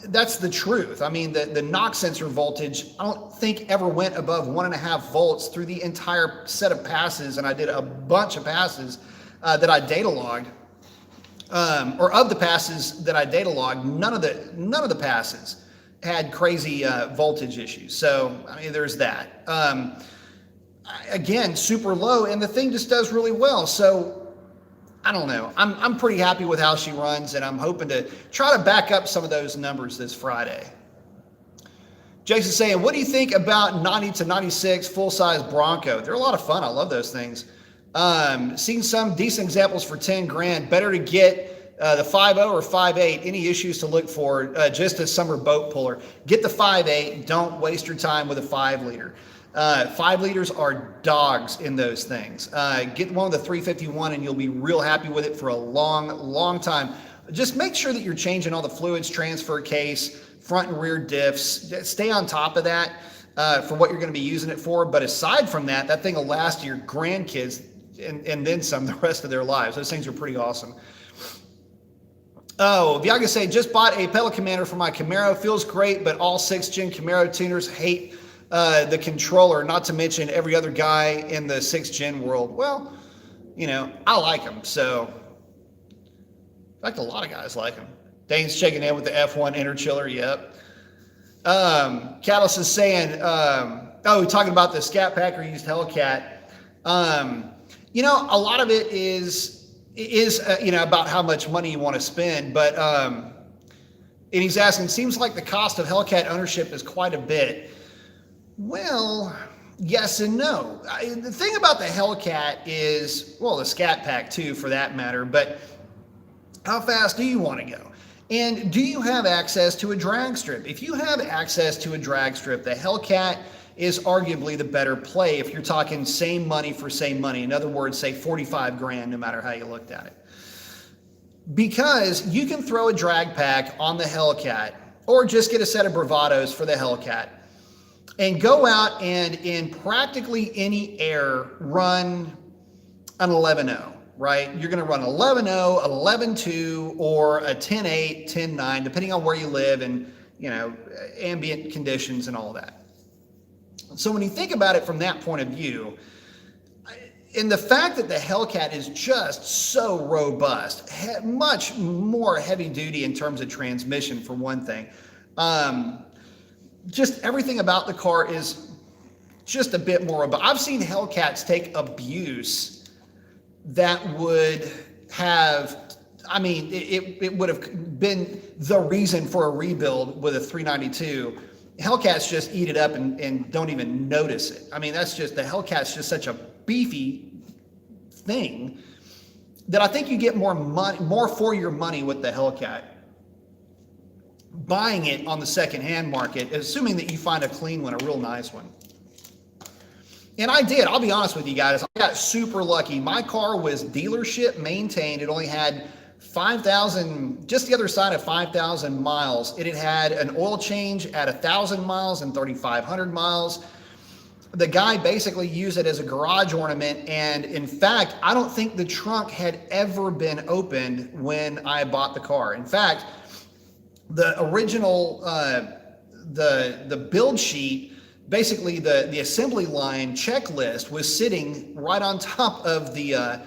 the truth. I mean, the knock sensor voltage, I don't think ever went above 1.5 volts through the entire set of passes, and I did a bunch of passes that I data logged. Or of the passes that I data logged, none of the passes had crazy voltage issues. So I mean, there's that. Again, super low, and the thing just does really well. So I don't know. I'm pretty happy with how she runs, and I'm hoping to try to back up some of those numbers this Friday. Jason's saying, what do you think about 90 to 96 full-size Bronco? They're a lot of fun. I love those things. Seen some decent examples for 10 grand. Better to get the 5.0 or 5.8. Any issues to look for? Just a summer boat puller. Get the 5.8. Don't waste your time with a 5 liter. 5 liters are dogs in those things. Get one with a 351 and you'll be real happy with it for a long time. Just make sure that you're changing all the fluids, transfer case, front and rear diffs. Stay on top of that for what you're going to be using it for. But aside from that, that thing will last your grandkids and then some the rest of their lives. Those things are pretty awesome. Oh, Viaga say, just bought a pedal commander for my Camaro. Feels great, but all 6th gen Camaro tuners hate the controller, not to mention every other guy in the 6th gen world. Well, you know, I like them. So, in fact, a lot of guys like them. Dane's checking in with the F1 interchiller. Yep. Catalyst is saying, talking about the Scat Pack or used Hellcat. You know, a lot of it is about how much money you want to spend, but and he's asking, seems like the cost of Hellcat ownership is quite a bit. Well, yes and no. The thing about the Hellcat is, well, the Scat Pack too, for that matter, but how fast do you want to go? And do you have access to a drag strip? If you have access to a drag strip, the Hellcat is arguably the better play if you're talking same money for same money. In other words, say 45 grand, no matter how you looked at it. Because you can throw a drag pack on the Hellcat or just get a set of bravados for the Hellcat and go out and in practically any air run an 11.0, right? You're going to run 11.0, 11.2, or a 10.8, 10.9, depending on where you live and, you know, ambient conditions and all that. So when you think about it from that point of view, and the fact that the Hellcat is just so robust, much more heavy duty in terms of transmission for one thing, just everything about the car is just a bit more robust. I've seen Hellcats take abuse that would have, I mean, it would have been the reason for a rebuild with a 392. Hellcats just eat it up and don't even notice it. I mean, that's just, the Hellcat's just such a beefy thing that I think you get more money, more for your money with the Hellcat. Buying it on the secondhand market, assuming that you find a clean one, a real nice one. And I did, I'll be honest with you guys, I got super lucky. My car was dealership maintained. It only had 5,000, just the other side of 5,000 miles. It had an oil change at 1,000 miles and 3,500 miles. The guy basically used it as a garage ornament. And in fact, I don't think the trunk had ever been opened when I bought the car. In fact, the original, the build sheet, basically the assembly line checklist was sitting right on top of the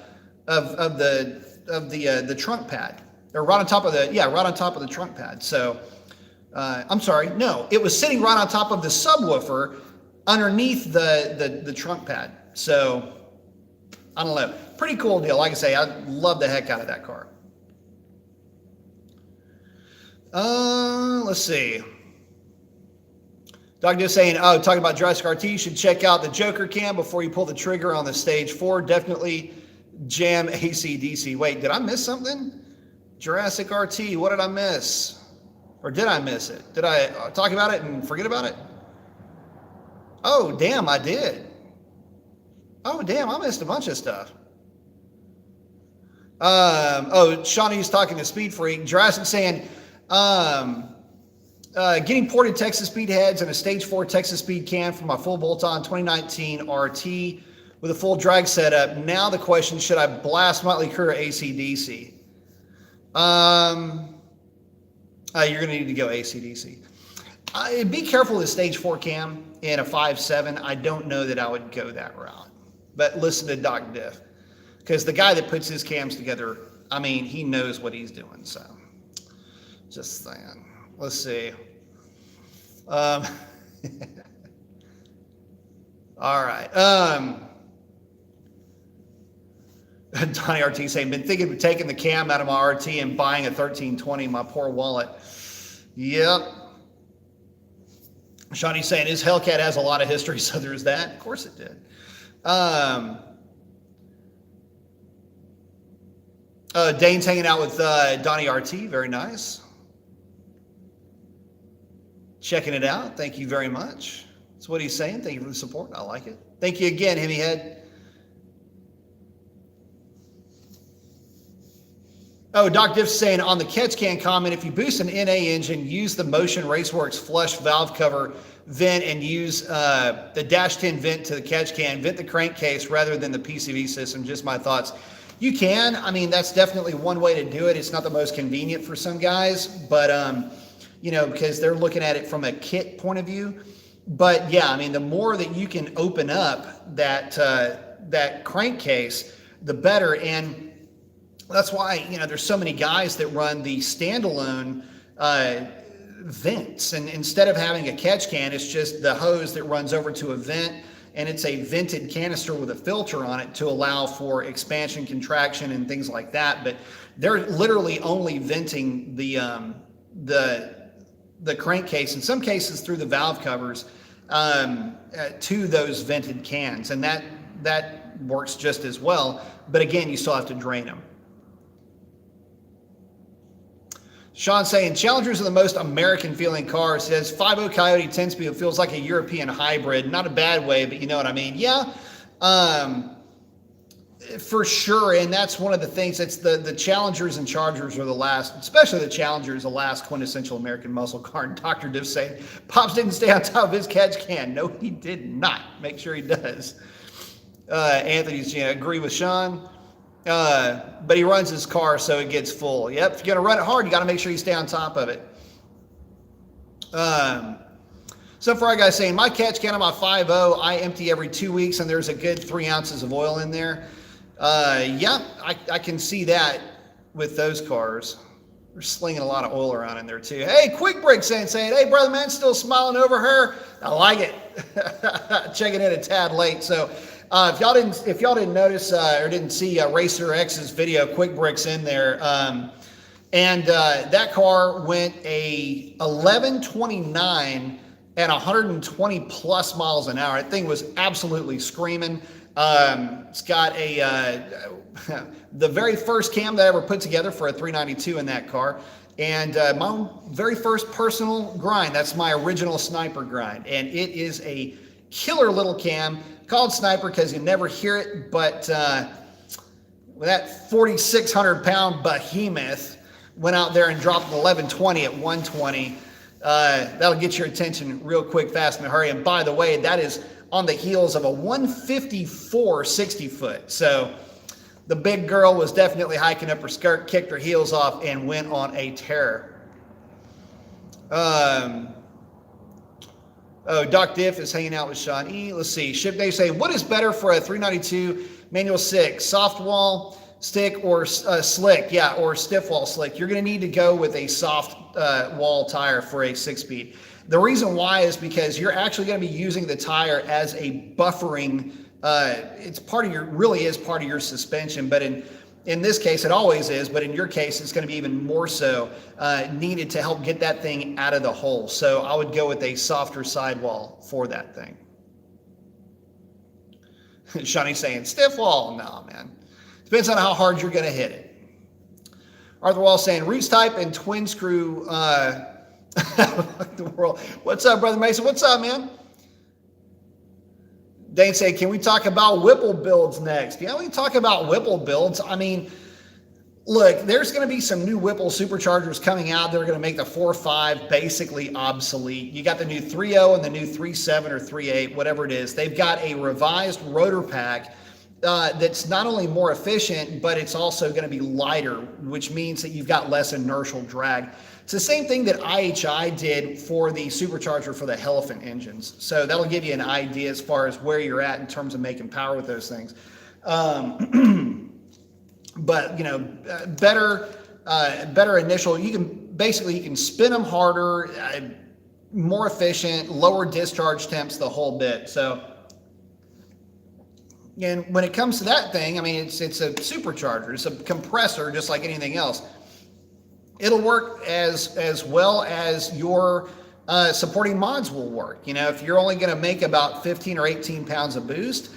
trunk pad, or right on top of the trunk pad. So, I'm sorry, no, it was sitting right on top of the subwoofer underneath the trunk pad. So, I don't know, pretty cool deal. Like I say, I love the heck out of that car. Let's see. Doug just saying, talking about Jurassic RT, you should check out the Joker cam before you pull the trigger on the Stage 4. Definitely jam AC/DC. Wait, did I miss something? Jurassic RT, what did I miss? Or did I miss it? Did I talk about it and forget about it? Oh, damn, I did. Oh, damn, I missed a bunch of stuff. Shawnee's talking to Speed Freak. Jurassic saying, getting ported Texas Speed heads and a Stage 4 Texas Speed cam for my full bolt-on 2019 RT with a full drag setup. Now the question, should I blast Motley Crue or AC/DC? You're going to need to go AC/DC. Be careful with a Stage 4 cam in a 5.7. I don't know that I would go that route. But listen to Doc Diff. Because the guy that puts his cams together, I mean, he knows what he's doing. So, just saying. Let's see. All right. Donnie RT saying, been thinking of taking the cam out of my RT and buying a 1320, my poor wallet. Yep. Shawnee's saying, his Hellcat has a lot of history, so there's that. Of course it did. Dane's hanging out with Donnie RT. Very nice. Checking it out. Thank you very much. That's what he's saying. Thank you for the support. I like it. Thank you again, Hemi Head. Oh, Doc Diff's saying on the catch can comment, if you boost an NA engine, use the Motion Raceworks flush valve cover vent and use the dash 10 vent to the catch can, vent the crankcase rather than the PCV system. Just my thoughts. You can. I mean, that's definitely one way to do it. It's not the most convenient for some guys, but, you know, because they're looking at it from a kit point of view. But yeah, I mean, the more that you can open up that, that crankcase, the better. And that's why, you know, there's so many guys that run the standalone vents. And instead of having a catch can, it's just the hose that runs over to a vent, and it's a vented canister with a filter on it to allow for expansion, contraction, and things like that. But they're literally only venting the crankcase, in some cases through the valve covers, to those vented cans. And that works just as well. But again, you still have to drain them. Sean saying, Challengers are the most American-feeling car. Says 5.0 Coyote 10-speed feels like a European hybrid. Not a bad way, but you know what I mean. Yeah, for sure. And that's one of the things. It's the Challengers and Chargers are the last, especially the Challengers, the last quintessential American muscle car. And Dr. Diff saying, Pops didn't stay on top of his catch can. No, he did not. Make sure he does. Anthony's, you know, agree with Sean. But he runs his car so it gets full. Yep, if you're going to run it hard, you got to make sure you stay on top of it. So for our guys saying, my catch can on my 5.0, I empty every 2 weeks, and there's a good 3 ounces of oil in there. Yeah, I can see that with those cars. They're slinging a lot of oil around in there too. Hey, Quick Break saying, hey, brother man, still smiling over her. I like it. Checking in a tad late. So if y'all didn't notice or didn't see Racer X's video, Quick Brick's in there, and that car went a 1129 at 120 plus miles an hour. That thing was absolutely screaming. It's got the very first cam that I ever put together for a 392 in that car, and my very first personal grind. That's my original Sniper grind, and it is a killer little cam. Called Sniper because you never hear it, but with that 4,600 pound behemoth went out there and dropped an 1120 at 120. That'll get your attention real quick, fast, in a hurry. And by the way, that is on the heels of a 154 60 foot. So the big girl was definitely hiking up her skirt, kicked her heels off, and went on a tear. Oh, Doc Diff is hanging out with Sean E. Let's see. Ship Day saying, what is better for a 392 manual 6? Soft wall stick or slick? Yeah, or stiff wall slick. You're going to need to go with a soft wall tire for a 6-speed. The reason why is because you're actually going to be using the tire as a buffering. It's part of really is part of your suspension, but in this case, it always is, but in your case, it's going to be even more so needed to help get that thing out of the hole. So I would go with a softer sidewall for that thing. Shawnee's saying, stiff wall? No, man. Depends on how hard you're going to hit it. Arthur Wall saying, roots type and twin screw. The world. What's up, Brother Mason? What's up, man? Dane say, can we talk about Whipple builds next? Yeah, we can talk about Whipple builds. I mean, look, there's going to be some new Whipple superchargers coming out that are going to make the 4.5 basically obsolete. You got the new 3.0 and the new 3.7 or 3.8, whatever it is. They've got a revised rotor pack that's not only more efficient, but it's also going to be lighter, which means that you've got less inertial drag. It's the same thing that IHI did for the supercharger for the Elephant engines. So that'll give you an idea as far as where you're at in terms of making power with those things. But, you know, better initial, you can spin them harder, more efficient, lower discharge temps, the whole bit. So, and when it comes to that thing, I mean, it's a supercharger, it's a compressor, just like anything else. It'll work as well as your supporting mods will work. You know, if you're only going to make about 15 or 18 pounds of boost,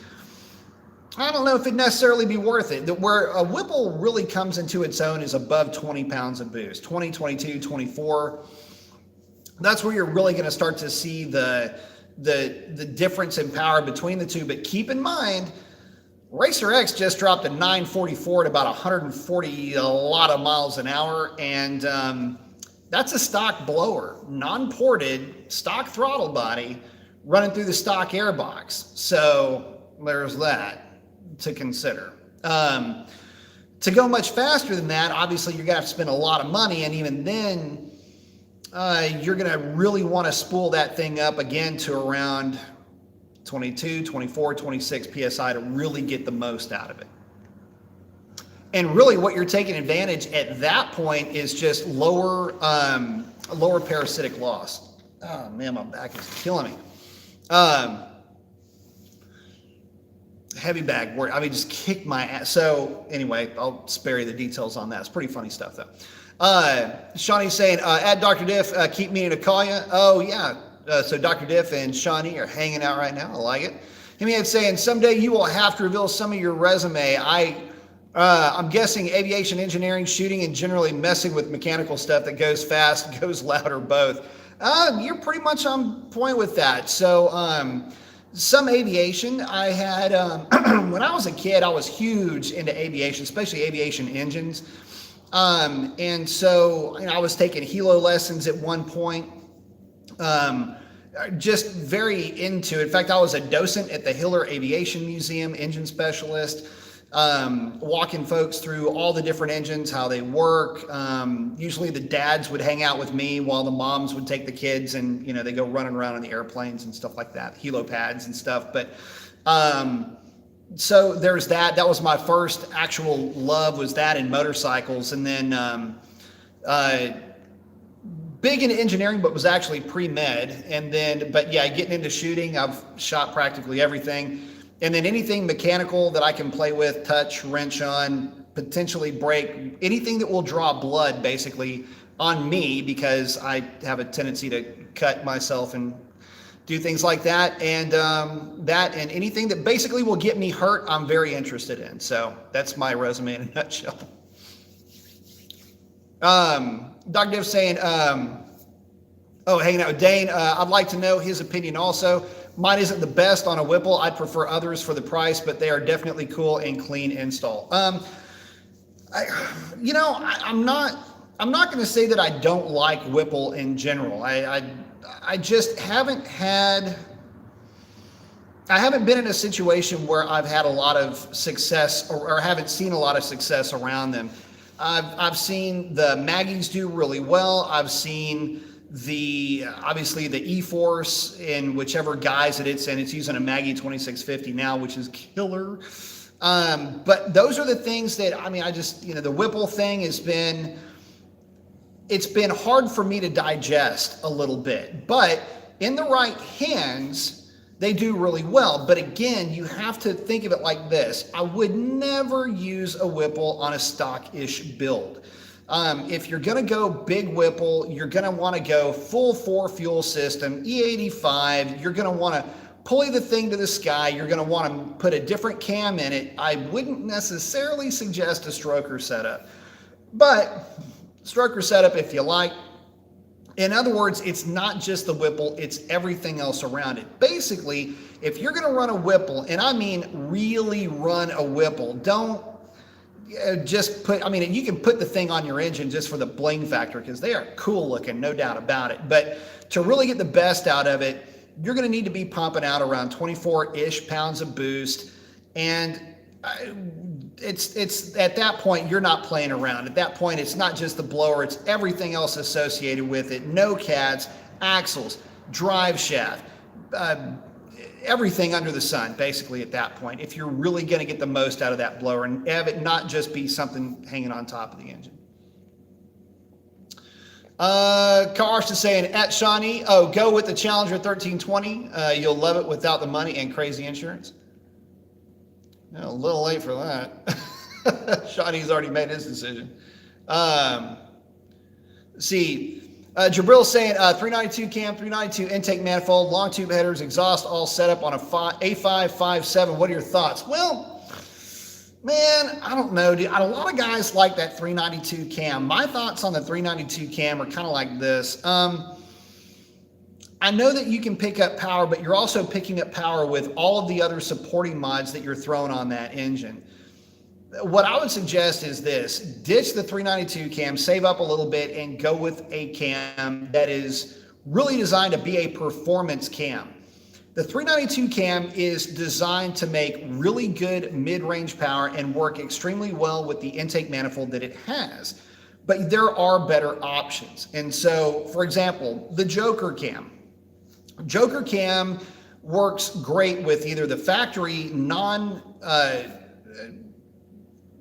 I don't know if it'd necessarily be worth it. Where a Whipple really comes into its own is above 20 pounds of boost, 20, 22, 24. That's where you're really going to start to see the difference in power between the two. But keep in mind, Racer X just dropped a 944 at about 140 a lot of miles an hour, and that's a stock blower, non-ported, stock throttle body, running through the stock airbox. So there's that to consider. To go much faster than that, obviously you're going to have to spend a lot of money, and even then, you're going to really want to spool that thing up again to around 22, 24, 26 PSI to really get the most out of it. And really what you're taking advantage at that point is just lower parasitic loss. Oh man, my back is killing me. Heavy bag work. I mean, just kick my ass. So anyway, I'll spare you the details on that. It's pretty funny stuff though. Shawnee's saying, at Dr. Diff, keep meaning to call you. Oh yeah. So Dr. Diff and Shawnee are hanging out right now. I like it. Him saying, someday you will have to reveal some of your resume. I'm guessing aviation engineering, shooting, and generally messing with mechanical stuff that goes fast, goes loud, or both. You're pretty much on point with that. So some aviation. I had, when I was a kid, I was huge into aviation, especially aviation engines. And so I was taking helo lessons at one point. Just very into it. In fact, I was a docent at the Hiller Aviation Museum, engine specialist, walking folks through all the different engines, how they work. Usually the dads would hang out with me while the moms would take the kids and, they go running around on the airplanes and stuff like that, helo pads and stuff. But, so there's that. That was my first actual love, was that in motorcycles. And then, big into engineering, but was actually pre-med. And then, but yeah, getting into shooting, I've shot practically everything. And then anything mechanical that I can play with, touch, wrench on, potentially break, anything that will draw blood basically on me, because I have a tendency to cut myself and do things like that. And that and anything that basically will get me hurt, I'm very interested in. So that's my resume in a nutshell. Dr. Div saying, hanging out with Dane. I'd like to know his opinion also. Mine isn't the best on a Whipple. I'd prefer others for the price, but they are definitely cool and clean install. I'm not going to say that I don't like Whipple in general. I just haven't been in a situation where I've had a lot of success or haven't seen a lot of success around them. I've seen the Maggies do really well. I've seen obviously the E-Force in whichever guise it's in. It's using a Maggie 2650 now, which is killer. But those are the things that, the Whipple thing it's been hard for me to digest a little bit, but in the right hands, they do really well. But again, you have to think of it like this. I would never use a Whipple on a stock-ish build. If you're going to go big Whipple, you're going to want to go full 4-fuel system, E85. You're going to want to pulley the thing to the sky. You're going to want to put a different cam in it. I wouldn't necessarily suggest a stroker setup, but stroker setup if you like. In other words, it's not just the Whipple, it's everything else around it. Basically, if you're going to run a Whipple, and I mean really run a Whipple, don't just put, you can put the thing on your engine just for the bling factor, because they are cool looking, no doubt about it. But to really get the best out of it, you're going to need to be pumping out around 24-ish pounds of boost. And it's at that point, you're not playing around. At that point, it's not just the blower, it's everything else associated with it. No cats, axles, drive shaft, everything under the sun, basically at that point, if you're really going to get the most out of that blower and have it not just be something hanging on top of the engine. Karsh is saying, at Shawnee, go with the Challenger 1320. You'll love it without the money and crazy insurance. A little late for that. Shawnee's already made his decision. Jabril saying 392 cam, 392 intake manifold, long tube headers, exhaust all set up on a A557. What are your thoughts? Well, Man, I don't know, dude. A lot of guys like that 392 cam. My thoughts on the 392 cam are kind of like this. I know that you can pick up power, but you're also picking up power with all of the other supporting mods that you're throwing on that engine. What I would suggest is this: ditch the 392 cam, save up a little bit, and go with a cam that is really designed to be a performance cam. The 392 cam is designed to make really good mid-range power and work extremely well with the intake manifold that it has. But there are better options. And so, for example, the Joker cam. Joker cam works great with either the factory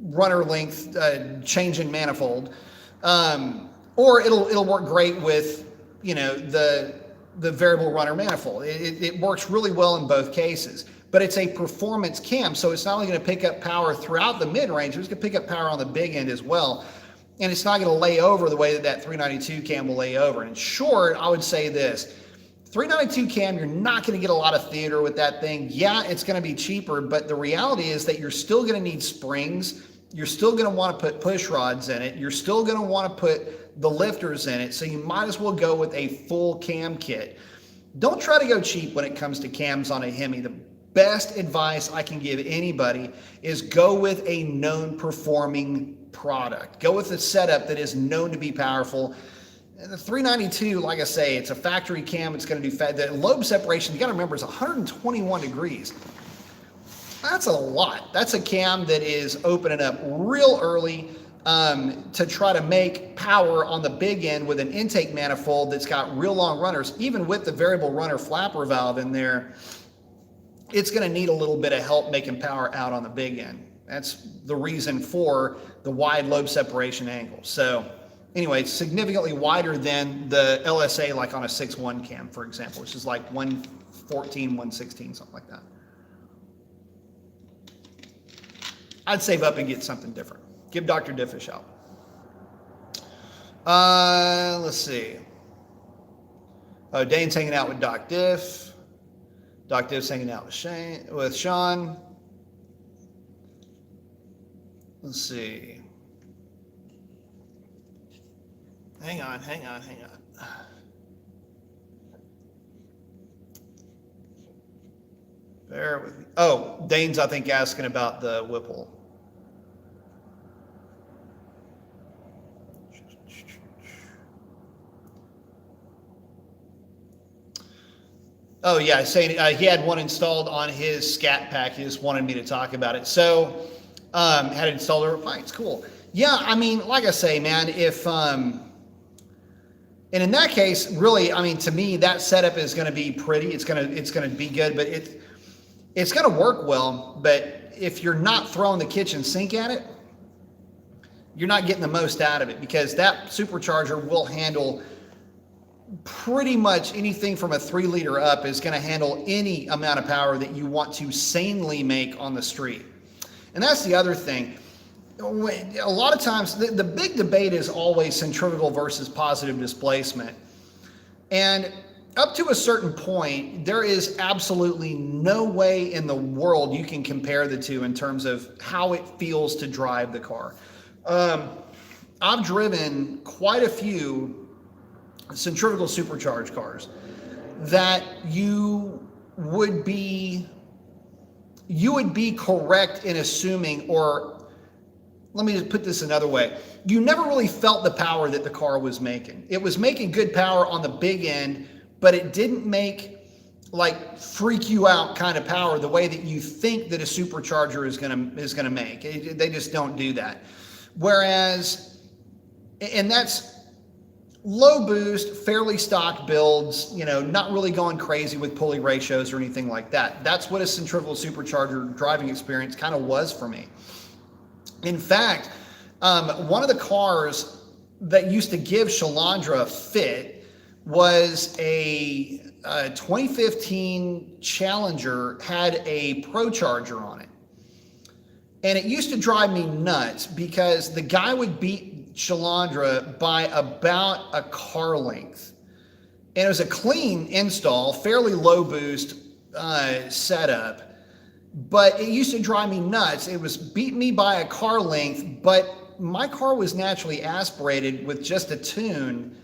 runner length change in manifold, or it'll work great with, you know, the variable runner manifold. It works really well in both cases, but it's a performance cam, so it's not only going to pick up power throughout the mid-range, it's going to pick up power on the big end as well, and it's not going to lay over the way that 392 cam will lay over. And in short, I would say this: 392 cam, you're not going to get a lot of theater with that thing. Yeah, it's going to be cheaper, but the reality is that you're still going to need springs. You're still going to want to put push rods in it. You're still going to want to put the lifters in it. So you might as well go with a full cam kit. Don't try to go cheap when it comes to cams on a Hemi. The best advice I can give anybody is go with a known performing product. Go with a setup that is known to be powerful. And the 392, like I say, it's a factory cam. It's going to do the lobe separation, you got to remember, is 121 degrees. That's a lot. That's a cam that is opening up real early to try to make power on the big end with an intake manifold that's got real long runners. Even with the variable runner flapper valve in there, it's going to need a little bit of help making power out on the big end. That's the reason for the wide lobe separation angle. So anyway, it's significantly wider than the LSA, like on a 6.1 cam, for example, which is like 114, 116, something like that. I'd save up and get something different. Give Dr. Diff a shout. Let's see. Oh, Dane's hanging out with Doc Diff. Doc Diff's hanging out with Sean. Let's see. Hang on. Bear with me. Oh, Dane's, I think, asking about the Whipple. Oh, yeah, saying he had one installed on his Scat Pack. He just wanted me to talk about it. So, had it installed over. Fine, it's cool. Yeah, I mean, like I say, man, if and in that case, really, I mean, to me, that setup is going to be pretty. It's gonna be good, but it's going to work well. But if you're not throwing the kitchen sink at it, you're not getting the most out of it, because that supercharger will handle pretty much anything from a 3 liter up. Is going to handle any amount of power that you want to sanely make on the street. And that's the other thing. A lot of times, the big debate is always centrifugal versus positive displacement. And up to a certain point, there is absolutely no way in the world you can compare the two in terms of how it feels to drive the car. I've driven quite a few centrifugal supercharged cars that you would be correct in assuming, or let me just put this another way. You never really felt the power that the car was making. It was making good power on the big end, but it didn't make like freak you out kind of power the way that you think that a supercharger is gonna make. They just don't do that. Whereas, and that's low boost, fairly stock builds, you know, not really going crazy with pulley ratios or anything like that. That's what a centrifugal supercharger driving experience kind of was for me. In fact, one of the cars that used to give Shalandra fit was a 2015 Challenger, had a ProCharger on it. And it used to drive me nuts because the guy would beat Shalandra by about a car length. And it was a clean install, fairly low boost setup. but it used to drive me nuts. It was beating me by a car length, but my car was naturally aspirated with just a tune,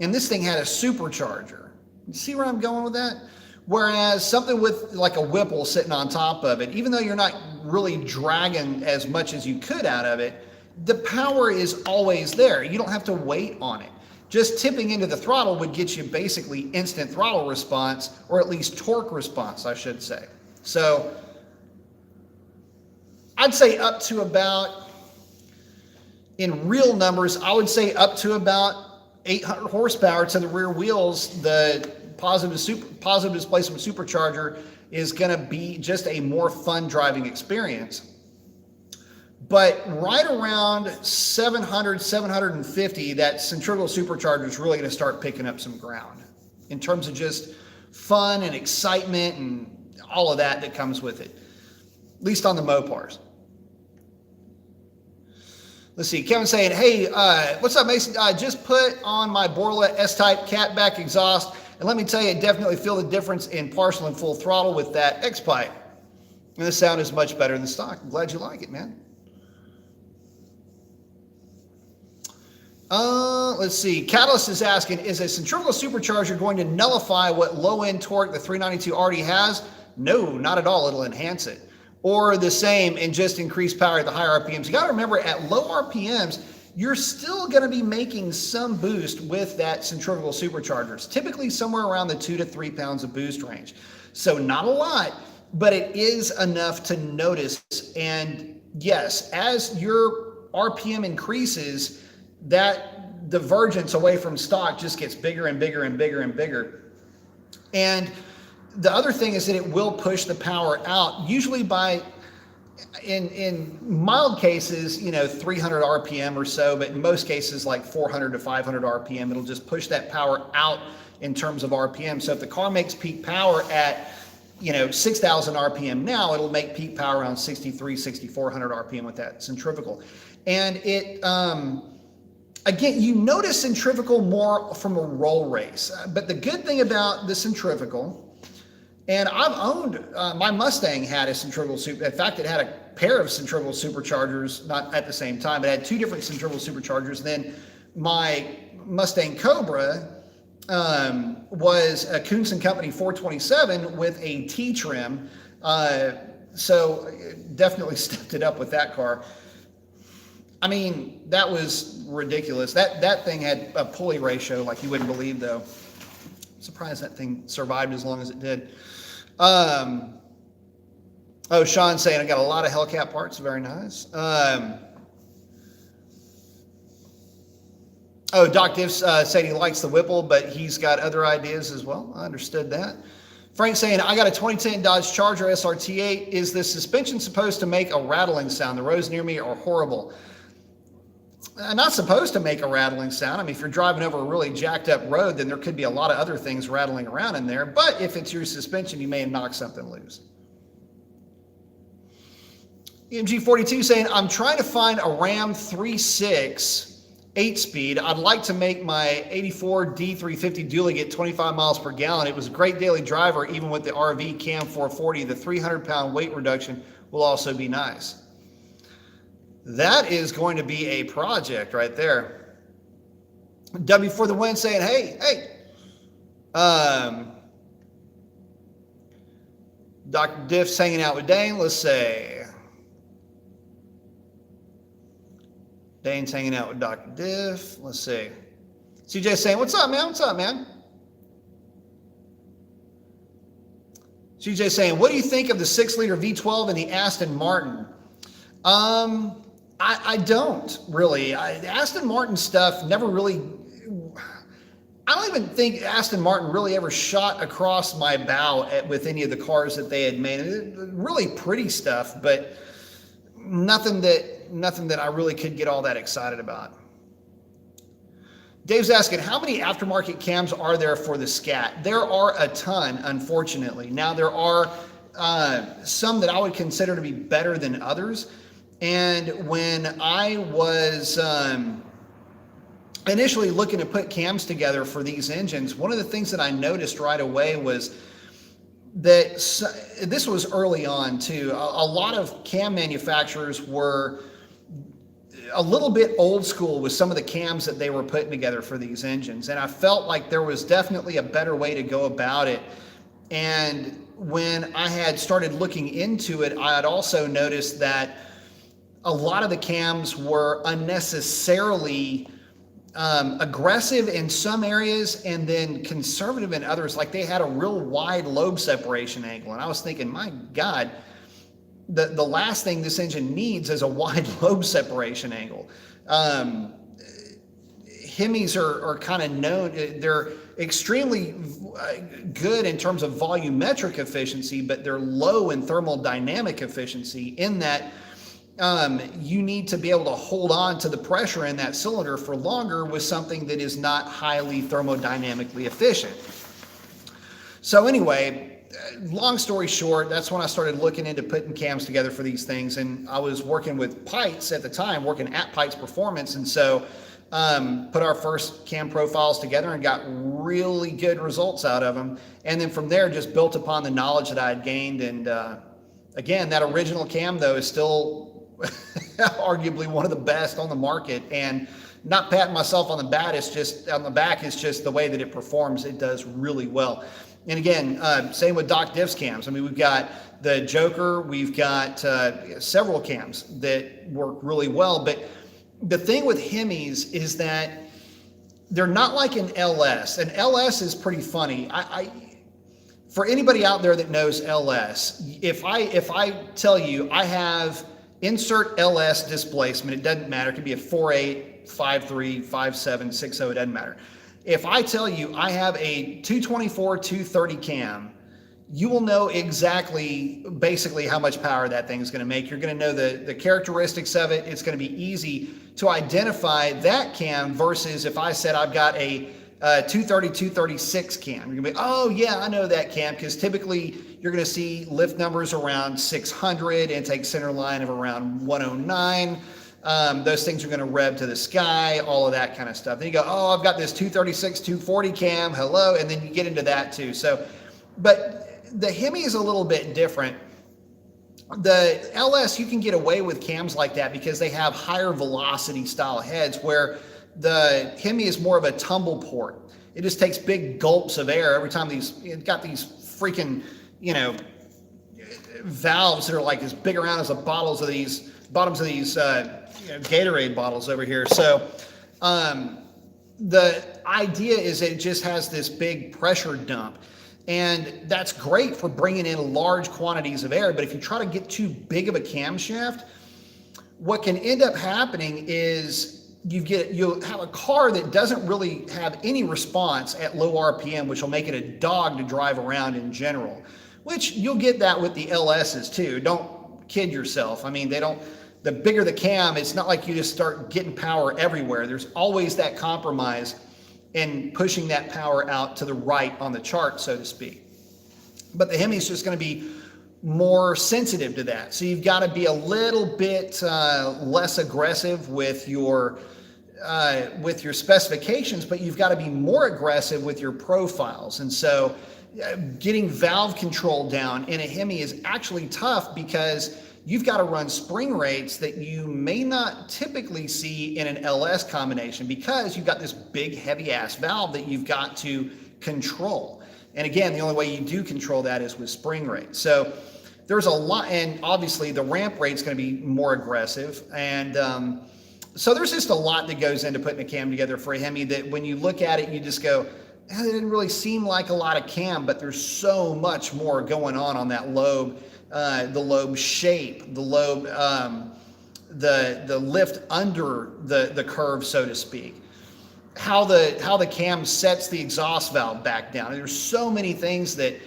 and this thing had a supercharger. You see where I'm going with that? Whereas something with like a Whipple sitting on top of it, even though you're not really dragging as much as you could out of it, the power is always there. You don't have to wait on it. Just tipping into the throttle would get you basically instant throttle response, or at least torque response, I should say. So I'd say up to about, in real numbers, I would say up to about 800 horsepower to the rear wheels. The positive displacement supercharger is going to be just a more fun driving experience. But right around 700, 750, that centrifugal supercharger is really going to start picking up some ground in terms of just fun and excitement and all of that comes with it, at least on the Mopars. Let's see, Kevin saying, hey, what's up, Mason? I just put on my Borla S-Type Cat Back exhaust, and let me tell you, I definitely feel the difference in partial and full throttle with that X-Pipe. And the sound is much better than stock. I'm glad you like it, man. Let's see. Catalyst is asking, is a centrifugal supercharger going to nullify what low-end torque the 392 already has? No, not at all. It'll enhance it. Or the same and just increase power at the higher RPMs. You got to remember, at low RPMs, you're still going to be making some boost with that centrifugal superchargers, typically somewhere around the 2 to 3 pounds of boost range. So not a lot, but it is enough to notice. And yes, as your RPM increases, that divergence away from stock just gets bigger and bigger and bigger and bigger. And the other thing is that it will push the power out, usually by, in mild cases, 300 RPM or so, but in most cases like 400 to 500 RPM, it'll just push that power out in terms of RPM. So if the car makes peak power at 6,000 RPM now, it'll make peak power around 63, 6,400 RPM with that centrifugal. And it, again, you notice centrifugal more from a roll race. But the good thing about the centrifugal, and I've owned, my Mustang had a centrifugal super. In fact, it had a pair of centrifugal superchargers, not at the same time, but it had two different centrifugal superchargers. Then my Mustang Cobra was a Kunz & Company 427 with a T-trim. So definitely stepped it up with that car. I mean, that was ridiculous. That thing had a pulley ratio like you wouldn't believe, though. I'm surprised that thing survived as long as it did. Oh, Sean's saying I got a lot of Hellcat parts. Very nice. Oh, Doc Diff's saying he likes the Whipple, but he's got other ideas as well. I understood that. Frank's saying, I got a 2010 Dodge Charger SRT8. Is the suspension supposed to make a rattling sound? The roads near me are horrible. Not supposed to make a rattling sound. I mean, if you're driving over a really jacked up road, then there could be a lot of other things rattling around in there. But if it's your suspension, you may knock something loose. EMG42 saying, I'm trying to find a Ram 3.6 8-speed. I'd like to make my 84 D350 dually get 25 miles per gallon. It was a great daily driver, even with the RV Cam 440. The 300-pound weight reduction will also be nice. That is going to be a project right there. W for the win saying, hey. Dr. Diff's hanging out with Dane. Let's say. Dane's hanging out with Dr. Diff. Let's see. CJ's saying, what's up, man? What's up, man? CJ's saying, what do you think of the 6-liter V12 and the Aston Martin? I don't really. The Aston Martin stuff never really, I don't even think Aston Martin really ever shot across my bow with any of the cars that they had made. Really pretty stuff, but nothing that I really could get all that excited about. Dave's asking, how many aftermarket cams are there for the Scat? There are a ton, unfortunately. Now, there are some that I would consider to be better than others. And when I was initially looking to put cams together for these engines, one of the things that I noticed right away was that this was early on too. A lot of cam manufacturers were a little bit old school with some of the cams that they were putting together for these engines. And I felt like there was definitely a better way to go about it. And when I had started looking into it, I had also noticed that a lot of the cams were unnecessarily aggressive in some areas and then conservative in others. Like they had a real wide lobe separation angle. And I was thinking, my God, the last thing this engine needs is a wide lobe separation angle. Hemis are kind of known, they're extremely good in terms of volumetric efficiency, but they're low in thermodynamic efficiency in that you need to be able to hold on to the pressure in that cylinder for longer with something that is not highly thermodynamically efficient. So anyway, long story short, that's when I started looking into putting cams together for these things. And I was working with Pites at the time, working at Pites Performance. And so put our first cam profiles together and got really good results out of them. And then from there, just built upon the knowledge that I had gained. And again, that original cam, though, is still arguably one of the best on the market. And not patting myself on the back, it's just the way that it performs. It does really well. And again, same with Doc Diff's cams. I mean, we've got the Joker, we've got several cams that work really well. But the thing with Hemis is that they're not like an LS. An LS is pretty funny. For anybody out there that knows LS, if I tell you I have insert LS displacement, it doesn't matter. It could be a 4.8, 5.3, 5.7, 6.0, it doesn't matter. If I tell you I have a 224, 230 cam, you will know exactly basically how much power that thing's going to make. You're going to know the characteristics of it. It's going to be easy to identify that cam versus if I said I've got a 230, 236 cam. You're going to be, oh yeah, I know that cam, because typically you're going to see lift numbers around 600, intake center line of around 109. Those things are going to rev to the sky, all of that kind of stuff. Then you go, oh, I've got this 236, 240 cam, hello, and then you get into that too. So, but the Hemi is a little bit different. The LS, you can get away with cams like that because they have higher velocity style heads, where the Hemi is more of a tumble port. It just takes big gulps of air every time it's got these freaking, valves that are like as big around as the bottoms of these Gatorade bottles over here. So the idea is it just has this big pressure dump. And that's great for bringing in large quantities of air. But if you try to get too big of a camshaft, what can end up happening is you'll have a car that doesn't really have any response at low RPM, which will make it a dog to drive around in general, which you'll get that with the LSs too. Don't kid yourself. I mean, the bigger the cam, it's not like you just start getting power everywhere. There's always that compromise in pushing that power out to the right on the chart, so to speak. But the Hemi is just going to be more sensitive to that. So you've got to be a little bit less aggressive with your specifications, but you've got to be more aggressive with your profiles. And so getting valve control down in a Hemi is actually tough because you've got to run spring rates that you may not typically see in an LS combination, because you've got this big heavy ass valve that you've got to control. And again, the only way you do control that is with spring rate. So there's a lot, and obviously the ramp rate's going to be more aggressive. And so there's just a lot that goes into putting a cam together for a Hemi that when you look at it, you just go, it didn't really seem like a lot of cam, but there's so much more going on that lobe. The lobe shape, the lobe, the lift under the curve, so to speak. How the cam sets the exhaust valve back down. There's so many things that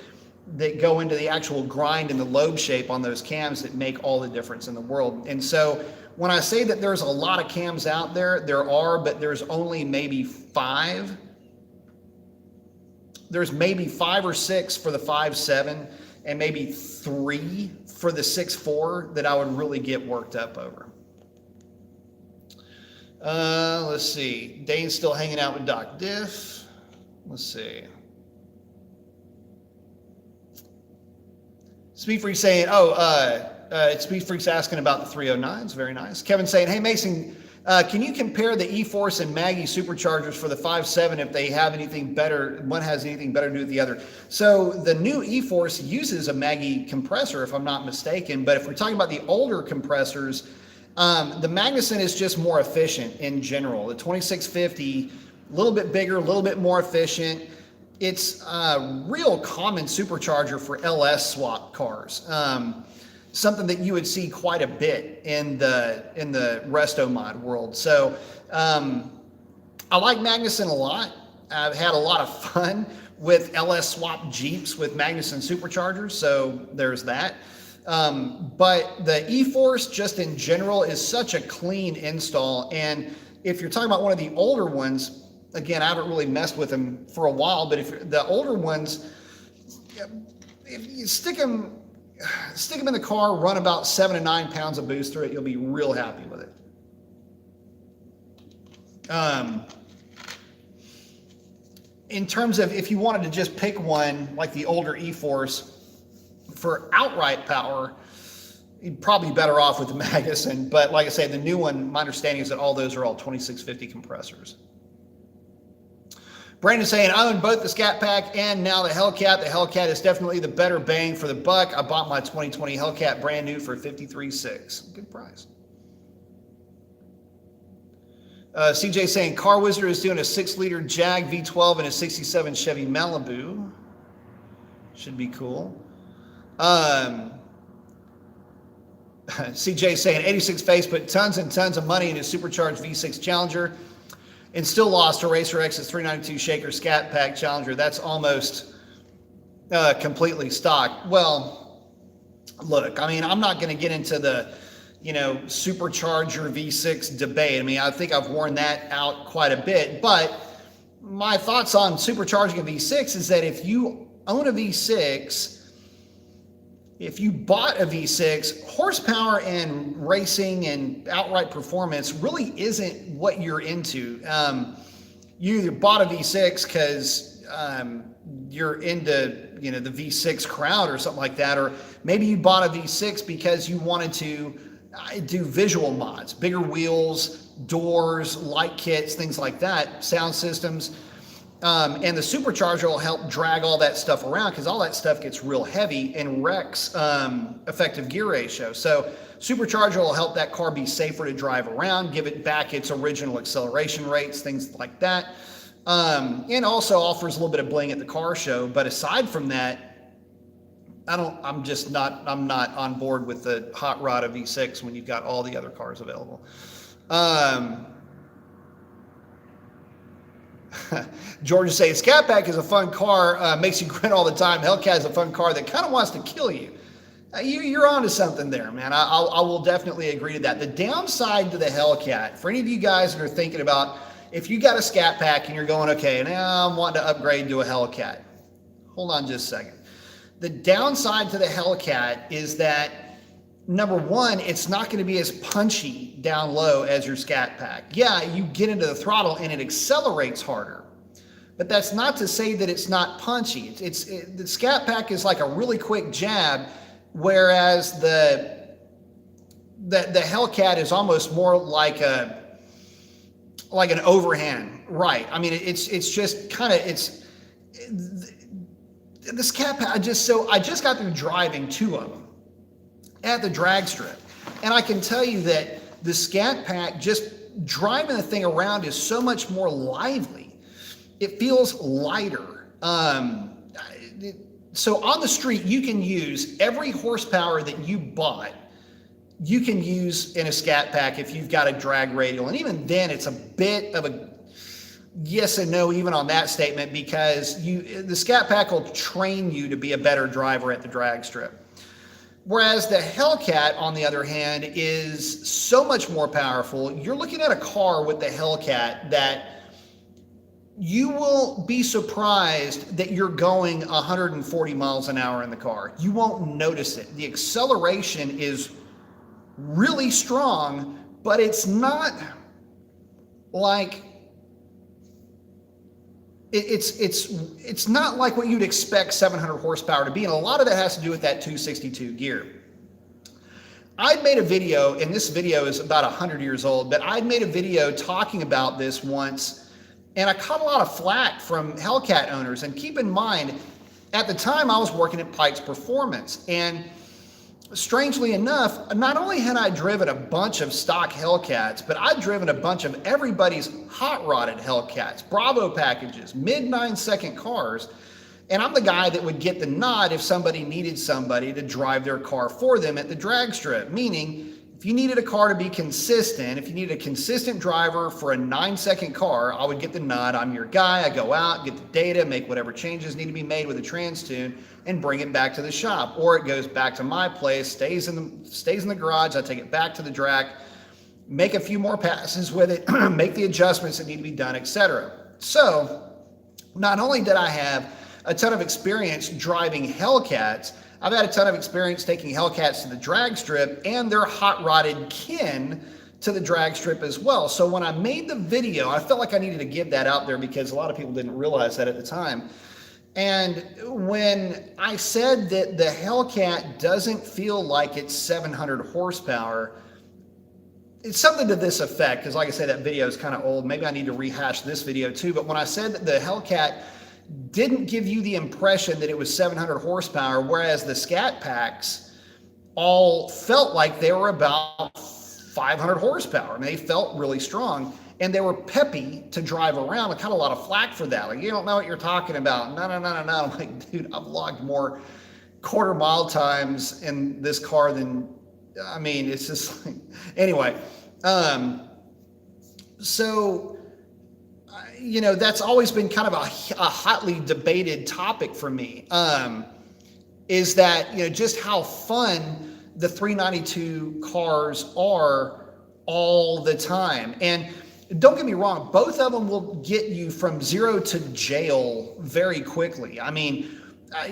go into the actual grind and the lobe shape on those cams that make all the difference in the world. And so when I say that there's a lot of cams out there, there are, but there's only maybe 5. There's maybe 5 or 6 for the 5.7. and maybe 3 for the 6.4 that I would really get worked up over. Let's see. Dane's still hanging out with Doc Diff. Let's see. Speed Freak saying, Speed Freak's asking about the 309s. Very nice. Kevin saying, hey, Mason, can you compare the E-Force and Maggie superchargers for the 5.7 if they have anything better, one has anything better to do with the other? So the new E-Force uses a Maggie compressor, if I'm not mistaken, but if we're talking about the older compressors, the Magnuson is just more efficient in general. The 2650, a little bit bigger, a little bit more efficient. It's a real common supercharger for LS swap cars. Something that you would see quite a bit in the resto mod world. So I like Magnuson a lot. I've had a lot of fun with LS swap Jeeps with Magnuson superchargers. So there's that. But the E-Force just in general is such a clean install. And if you're talking about one of the older ones, again, I haven't really messed with them for a while, but if the older ones, if you stick them in the car, run about 7 to 9 pounds of boost through it, you'll be real happy with it. In terms of if you wanted to just pick one like the older E-Force for outright power, you'd probably be better off with the Magnuson. But like I say, the new one, my understanding is that all those are all 2650 compressors. Brandon saying, I own both the Scat Pack and now the Hellcat. The Hellcat is definitely the better bang for the buck. I bought my 2020 Hellcat brand new for $53,600. Good price. CJ saying, Car Wizard is doing a 6-liter Jag V12 and a 67 Chevy Malibu. Should be cool. CJ saying, 86 face put tons and tons of money in his supercharged V6 Challenger and still lost to Racer X's 392 Shaker Scat Pack Challenger. That's almost completely stock. Well, look, I mean, I'm not going to get into the, Supercharger V6 debate. I mean, I think I've worn that out quite a bit. But my thoughts on supercharging a V6 is that if you own a V6, if you bought a V6, horsepower and racing and outright performance really isn't what you're into. You either bought a V6 because you're into the V6 crowd or something like that, or maybe you bought a V6 because you wanted to do visual mods, bigger wheels, doors, light kits, things like that, sound systems. And the supercharger will help drag all that stuff around because all that stuff gets real heavy and wrecks effective gear ratio. So supercharger will help that car be safer to drive around, give it back its original acceleration rates, things like that. And also offers a little bit of bling at the car show. But aside from that, I'm not on board with the hot rod of V6 when you've got all the other cars available. George is saying, Scat Pack is a fun car, makes you grin all the time. Hellcat is a fun car that kind of wants to kill you. You're onto something there, man. I will definitely agree to that. The downside to the Hellcat, for any of you guys that are thinking about, if you got a Scat Pack and you're going, okay, now I'm wanting to upgrade to a Hellcat. Hold on just a second. The downside to the Hellcat is that, number one, it's not going to be as punchy down low as your Scat Pack. Yeah, you get into the throttle and it accelerates harder, but that's not to say that it's not punchy. The Scat Pack is like a really quick jab, whereas the Hellcat is almost more like an overhand right. I mean, it's just kind of the Scat Pack. I just got through driving 2 of them at the drag strip. And I can tell you that the Scat Pack, just driving the thing around, is so much more lively. It feels lighter. So on the street, you can use every horsepower that you bought, you can use in a Scat Pack if you've got a drag radial. And even then, it's a bit of a yes and no even on that statement, because the Scat Pack will train you to be a better driver at the drag strip. Whereas the Hellcat, on the other hand, is so much more powerful. You're looking at a car with the Hellcat that you will be surprised that you're going 140 miles an hour in the car. You won't notice it. The acceleration is really strong, but it's not like it's not like what you'd expect 700 horsepower to be, and a lot of that has to do with that 262 gear. I'd made a video, and this video is about 100 years old, but I'd made a video talking about this once, and I caught a lot of flack from Hellcat owners. And keep in mind, at the time I was working at Pike's Performance, and strangely enough, not only had I driven a bunch of stock Hellcats, but I'd driven a bunch of everybody's hot-rodded Hellcats, Bravo packages, mid 9-second cars. And I'm the guy that would get the nod if somebody needed somebody to drive their car for them at the drag strip. Meaning, if you needed a car to be consistent, if you needed a consistent driver for a 9-second car, I would get the nod. I'm your guy. I go out, get the data, make whatever changes need to be made with the trans tune, and bring it back to the shop. Or it goes back to my place, stays in the garage. I take it back to the track, make a few more passes with it, make the adjustments that need to be done, etc. So, not only did I have a ton of experience driving Hellcats, I've had a ton of experience taking Hellcats to the drag strip and their hot-rodded kin to the drag strip as well. So when I made the video, I felt like I needed to give that out there because a lot of people didn't realize that at the time. And when I said that the Hellcat doesn't feel like it's 700 horsepower, it's something to this effect, because like I said, that video is kind of old. Maybe I need to rehash this video too. But when I said that the Hellcat didn't give you the impression that it was 700 horsepower, whereas the Scat Packs all felt like they were about 500 horsepower, and they felt really strong, and they were peppy to drive around. I got a lot of flack for that. Like, you don't know what you're talking about. No. I'm like, dude, I've logged more quarter mile times in this car than, I mean, it's just like, anyway. So, you know, that's always been kind of a hotly debated topic for me, is that, you know, just how fun the 392 cars are all the time. And don't get me wrong, both of them will get you from zero to jail very quickly. I mean,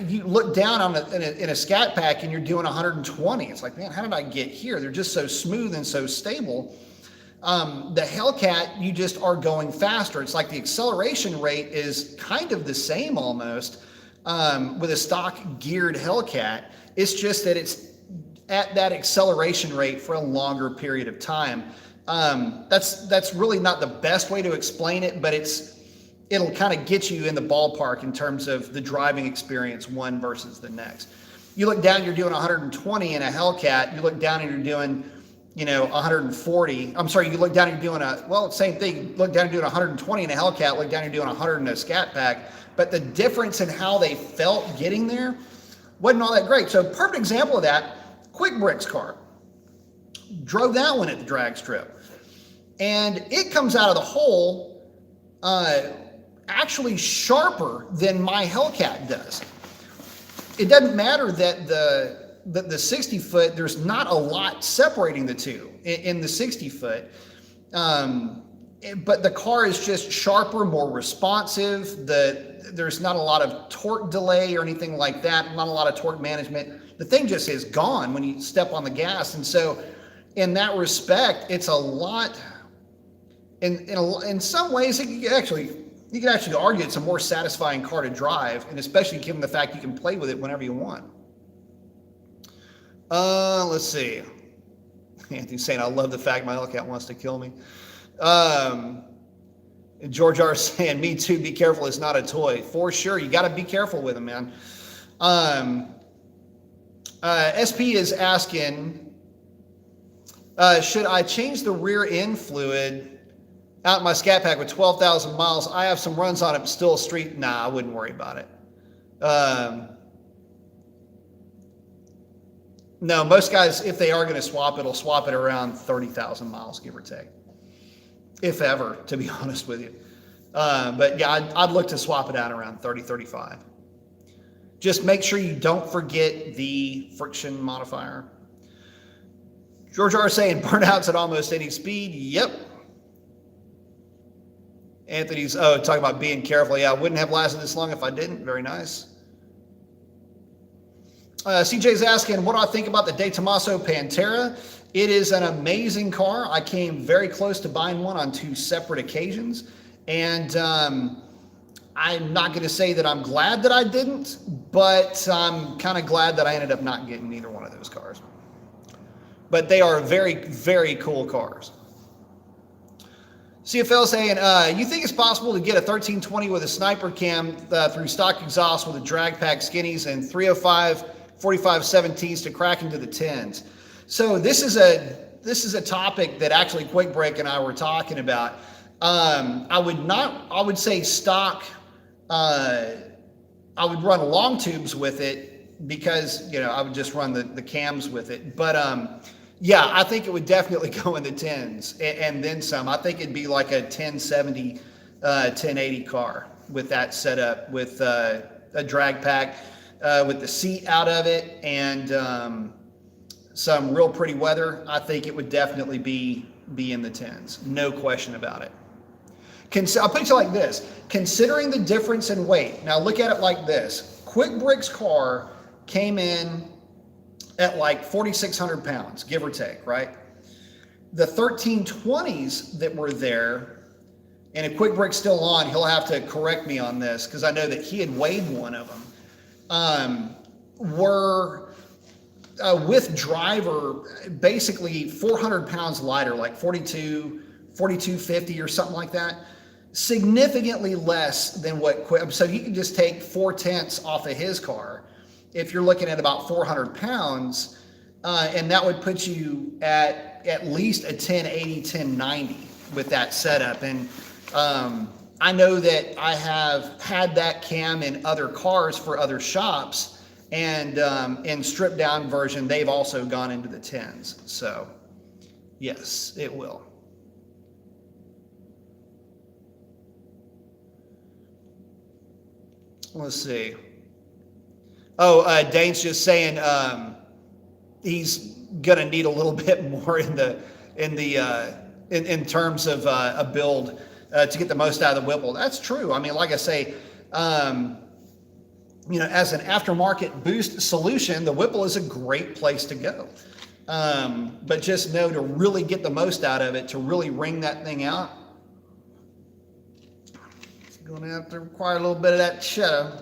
you look down on in a Scat Pack and you're doing 120. It's like, man, how did I get here? They're just so smooth and so stable. The Hellcat, you just are going faster. It's like the acceleration rate is kind of the same almost with a stock geared Hellcat. It's just that it's at that acceleration rate for a longer period of time. That's really not the best way to explain it, but it'll kind of get you in the ballpark in terms of the driving experience one versus the next. You look down, you're doing 120 in a Hellcat. You look down and you're doing, you know, 140. I'm sorry, you look down and you're doing same thing. You look down and doing 120 in a Hellcat, look down and you're doing 100 in a Scat Pack. But the difference in how they felt getting there wasn't all that great. So perfect example of that, Quick Bricks car. Drove that one at the drag strip. And it comes out of the hole actually sharper than my Hellcat does. It doesn't matter that the 60 foot, there's not a lot separating the two in the 60 foot. But the car is just sharper, more responsive. There's not a lot of torque delay or anything like that. Not a lot of torque management. The thing just is gone when you step on the gas. And so in that respect, it's a lot, in some ways, you can actually argue it's a more satisfying car to drive, and especially given the fact you can play with it whenever you want. Let's see. Anthony's saying, I love the fact my Hellcat wants to kill me. George R. saying, me too, be careful, it's not a toy. For sure, you got to be careful with them, man. SP is asking, should I change the rear end fluid out in my Scat Pack with 12,000 miles? I have some runs on it, still street. Nah, I wouldn't worry about it. No, most guys, if they are going to swap, it'll swap it around 30,000 miles, give or take. If ever, to be honest with you. But yeah, I'd look to swap it out around 30, 35. Just make sure you don't forget the friction modifier. George R. saying burnouts at almost any speed. Yep. Anthony's, talking about being careful. Yeah, I wouldn't have lasted this long if I didn't. Very nice. CJ's asking, what do I think about the De Tomaso Pantera? It is an amazing car. I came very close to buying one on 2 separate occasions. And I'm not going to say that I'm glad that I didn't, but I'm kind of glad that I ended up not getting either one of those cars. But they are very, very cool cars. CFL saying, you think it's possible to get a 1320 with a sniper cam through stock exhaust with a drag pack skinnies and 305 45 17s to crack into the 10s? So this is a topic that actually Quick Break and I were talking about. I would say stock. I would run long tubes with it because, I would just run the cams with it. But yeah, I think it would definitely go in the 10s and then some. I think it'd be like a 1070, 1080 car with that setup, with a drag pack, with the seat out of it and some real pretty weather. I think it would definitely be in the 10s. No question about it. I'll put it like this. Considering the difference in weight, now look at it like this. Quick Brick's car came in at like 4,600 pounds, give or take, right? The 1320s that were there, and if Quick Brick's still on, he'll have to correct me on this because I know that he had weighed one of them, were with driver basically 400 pounds lighter, like 4250 or something like that. Significantly less than what Quick, so you can just take 4/10 off of his car if you're looking at about 400 pounds, and that would put you at least a 1080, 1090 with that setup. And I know that I have had that cam in other cars for other shops, and in stripped down version, they've also gone into the 10s. So yes, it will. Let's see. Oh, Dane's just saying he's gonna need a little bit more in terms of a build to get the most out of the Whipple. That's true. I mean, like I say, as an aftermarket boost solution, the Whipple is a great place to go. But just know to really get the most out of it, to really wring that thing out, it's going to have to require a little bit of that shadow.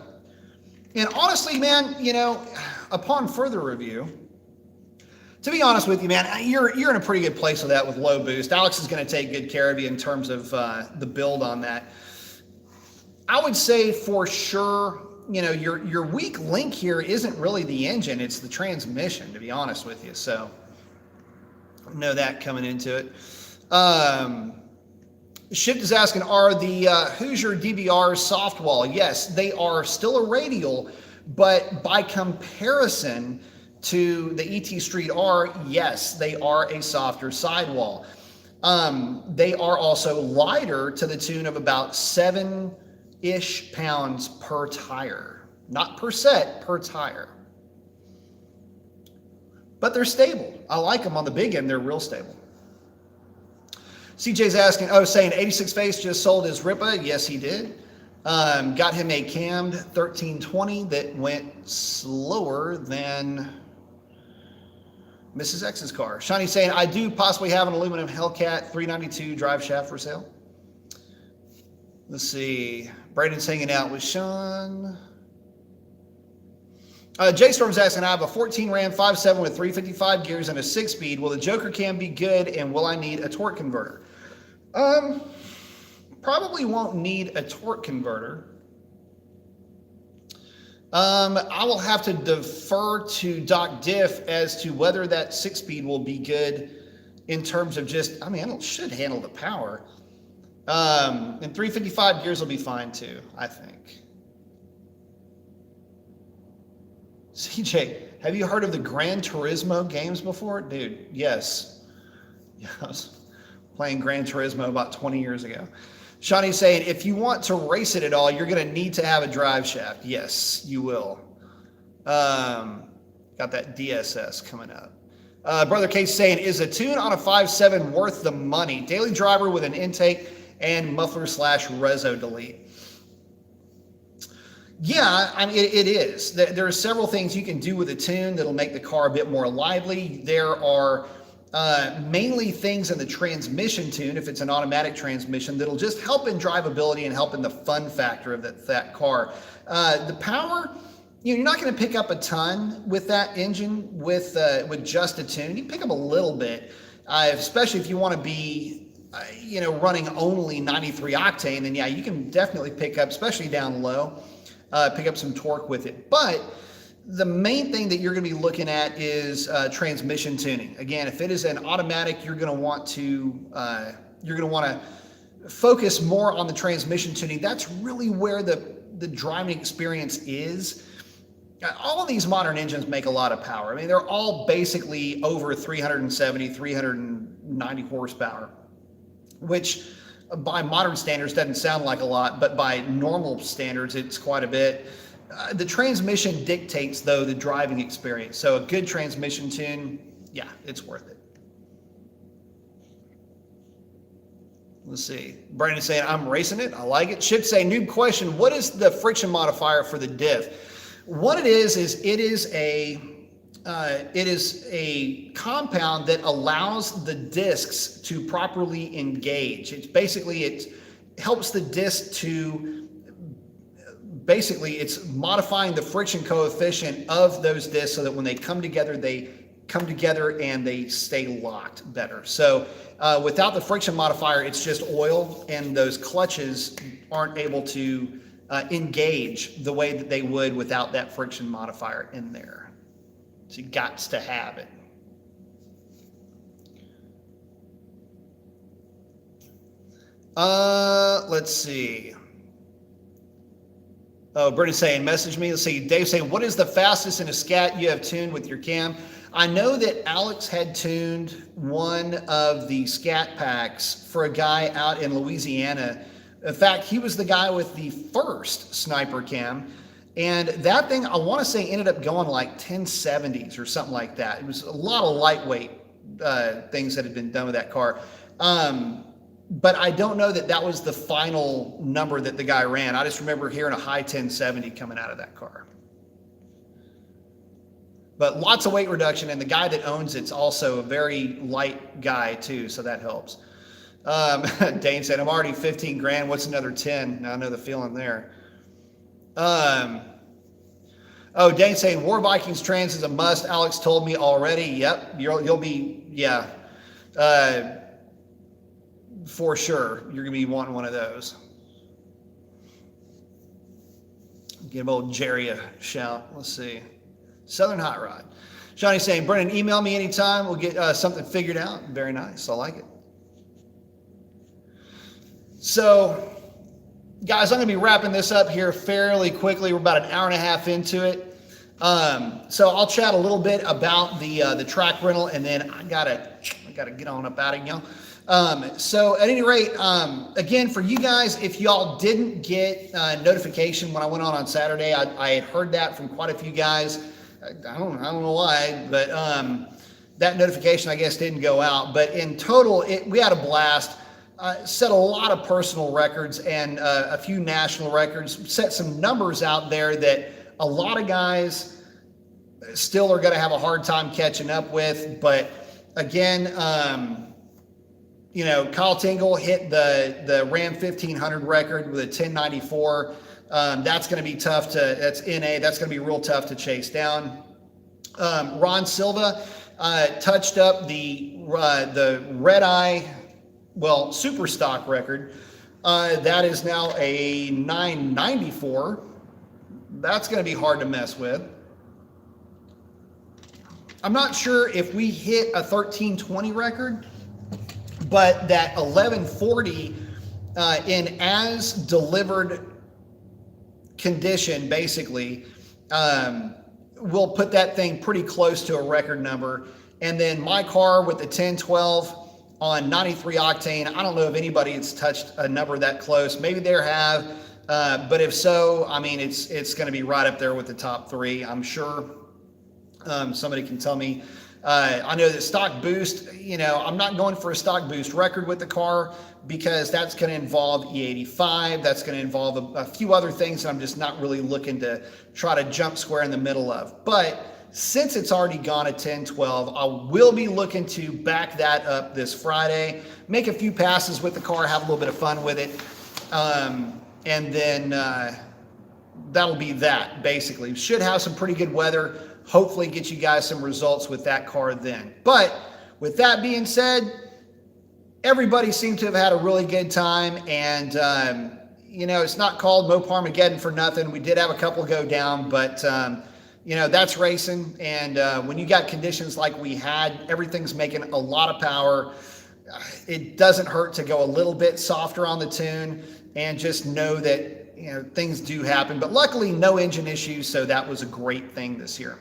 And honestly, man, upon further review, to be honest with you, man, you're in a pretty good place with that with low boost. Alex is going to take good care of you in terms of the build on that. I would say for sure, your weak link here isn't really the engine, it's the transmission, to be honest with you. So know that coming into it. Shift is asking, are the Hoosier DBRs soft wall? Yes, they are still a radial, but by comparison to the ET Street R, yes, they are a softer sidewall. They are also lighter to the tune of about 7-ish pounds per tire. Not per set, per tire. But they're stable. I like them on the big end. They're real stable. CJ's asking, saying 86 Face just sold his Ripa. Yes, he did. Got him a cammed 1320 that went slower than Mrs. X's car. Shawnee's saying, I do possibly have an aluminum Hellcat 392 drive shaft for sale. Let's see. Braden's hanging out with Sean. J-Storm's asking, I have a 14 Ram 5.7 with 355 gears and a 6-speed. Will the Joker cam be good, and will I need a torque converter? Probably won't need a torque converter. I will have to defer to Doc Diff as to whether that 6-speed will be good in terms of just, it should handle the power. And 355 gears will be fine too, I think. CJ, have you heard of the Gran Turismo games before? Dude, yes. I was playing Gran Turismo about 20 years ago. Shawnee's saying, if you want to race it at all, you're going to need to have a drive shaft. Yes, you will. Got that DSS coming up. Brother Case saying, is a tune on a 5.7 worth the money? Daily driver with an intake and muffler / reso delete. Yeah, it is. There are several things you can do with a tune that'll make the car a bit more lively. There are mainly things in the transmission tune, if it's an automatic transmission, that'll just help in drivability and help in the fun factor of that car. The power, you're not going to pick up a ton with that engine with just a tune. You pick up a little bit, especially if you want to be running only 93 octane, then yeah, you can definitely pick up, especially down low, pick up some torque with it. But the main thing that you're going to be looking at is transmission tuning. Again, if it is an automatic, you're going to want to focus more on the transmission tuning. That's really where the driving experience is. All of these modern engines make a lot of power. I mean, they're all basically over 370, 390 horsepower, which by modern standards doesn't sound like a lot, but by normal standards, it's quite a bit. The transmission dictates, though, the driving experience. So a good transmission tune, yeah, it's worth it. Let's see. Brandon's saying, I'm racing it. I like it. Chip saying, noob question, what is the friction modifier for the diff? What it is it is a compound that allows the discs to properly engage. It helps the disc to, basically it's modifying the friction coefficient of those discs so that when they come together and they stay locked better. So without the friction modifier, it's just oil, and those clutches aren't able to engage the way that they would without that friction modifier in there. So you got to have it. Let's see. Oh, Britta's saying, message me. Let's see. Dave's saying, what is the fastest in a Scat you have tuned with your cam? I know that Alex had tuned one of the Scat Packs for a guy out in Louisiana. In fact, he was the guy with the first sniper cam. And that thing, I want to say, ended up going like 1070s or something like that. It was a lot of lightweight things that had been done with that car. But I don't know that was the final number that the guy ran. I just remember hearing a high 1070 coming out of that car. But lots of weight reduction, and the guy that owns it's also a very light guy too, so that helps. Dane said, I'm already 15 grand. What's another 10? Now I know the feeling there. Dane saying, War Vikings trans is a must. Alex told me already. Yep, you'll be, yeah. For sure, you're going to be wanting one of those. Give old Jerry a shout. Let's see. Southern Hot Rod. Johnny's saying, Brennan, email me anytime. We'll get something figured out. Very nice. I like it. So, guys, I'm going to be wrapping this up here fairly quickly. We're about an hour and a half into it. So I'll chat a little bit about the track rental, and then I gotta get on up out of y'all. So at any rate, again, for you guys, if y'all didn't get notification when I went on Saturday, I had heard that from quite a few guys. I don't know why, but that notification, I guess, didn't go out. But in total, we had a blast. Set a lot of personal records and a few national records. Set some numbers out there that a lot of guys still are going to have a hard time catching up with. But again, Kyle Tingle hit the Ram 1500 record with a 1094. That's going to be tough that's NA. That's going to be real tough to chase down. Ron Silva touched up the Red Eye, super stock record. That is now a 994. That's going to be hard to mess with. I'm not sure if we hit a 1320 record, but that 1140 in as delivered condition, basically, we'll put that thing pretty close to a record number. And then my car with the 1012 on 93 octane, I don't know if anybody has touched a number that close. Maybe there have, but if so, I mean, it's going to be right up there with the top three, I'm sure. Somebody can tell me. I know that stock boost, I'm not going for a stock boost record with the car because that's going to involve E85. That's going to involve a few other things that I'm just not really looking to try to jump square in the middle of. But since it's already gone at 10-12, I will be looking to back that up this Friday, make a few passes with the car, have a little bit of fun with it, and then that'll be that, basically. Should have some pretty good weather, hopefully get you guys some results with that car then. But with that being said, everybody seemed to have had a really good time, and you know, it's not called Moparmageddon for nothing. We did have a couple go down, but you know, that's racing, and when you got conditions like we had, everything's making a lot of power. It doesn't hurt to go a little bit softer on the tune and just know that, you know, things do happen. But luckily, no engine issues, so that was a great thing this year.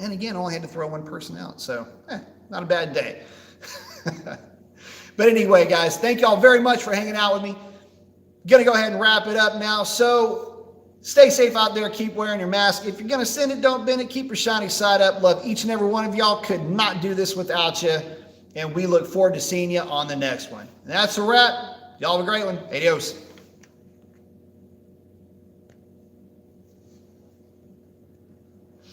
And again, only had to throw one person out, so not a bad day. But anyway, guys, thank y'all very much for hanging out with me. Gonna go ahead and wrap it up now. So stay safe out there. Keep wearing your mask. If you're gonna send it, don't bend it. Keep your shiny side up. Love each and every one of y'all. Could not do this without you. And we look forward to seeing you on the next one. And that's a wrap. Y'all have a great one. Adios.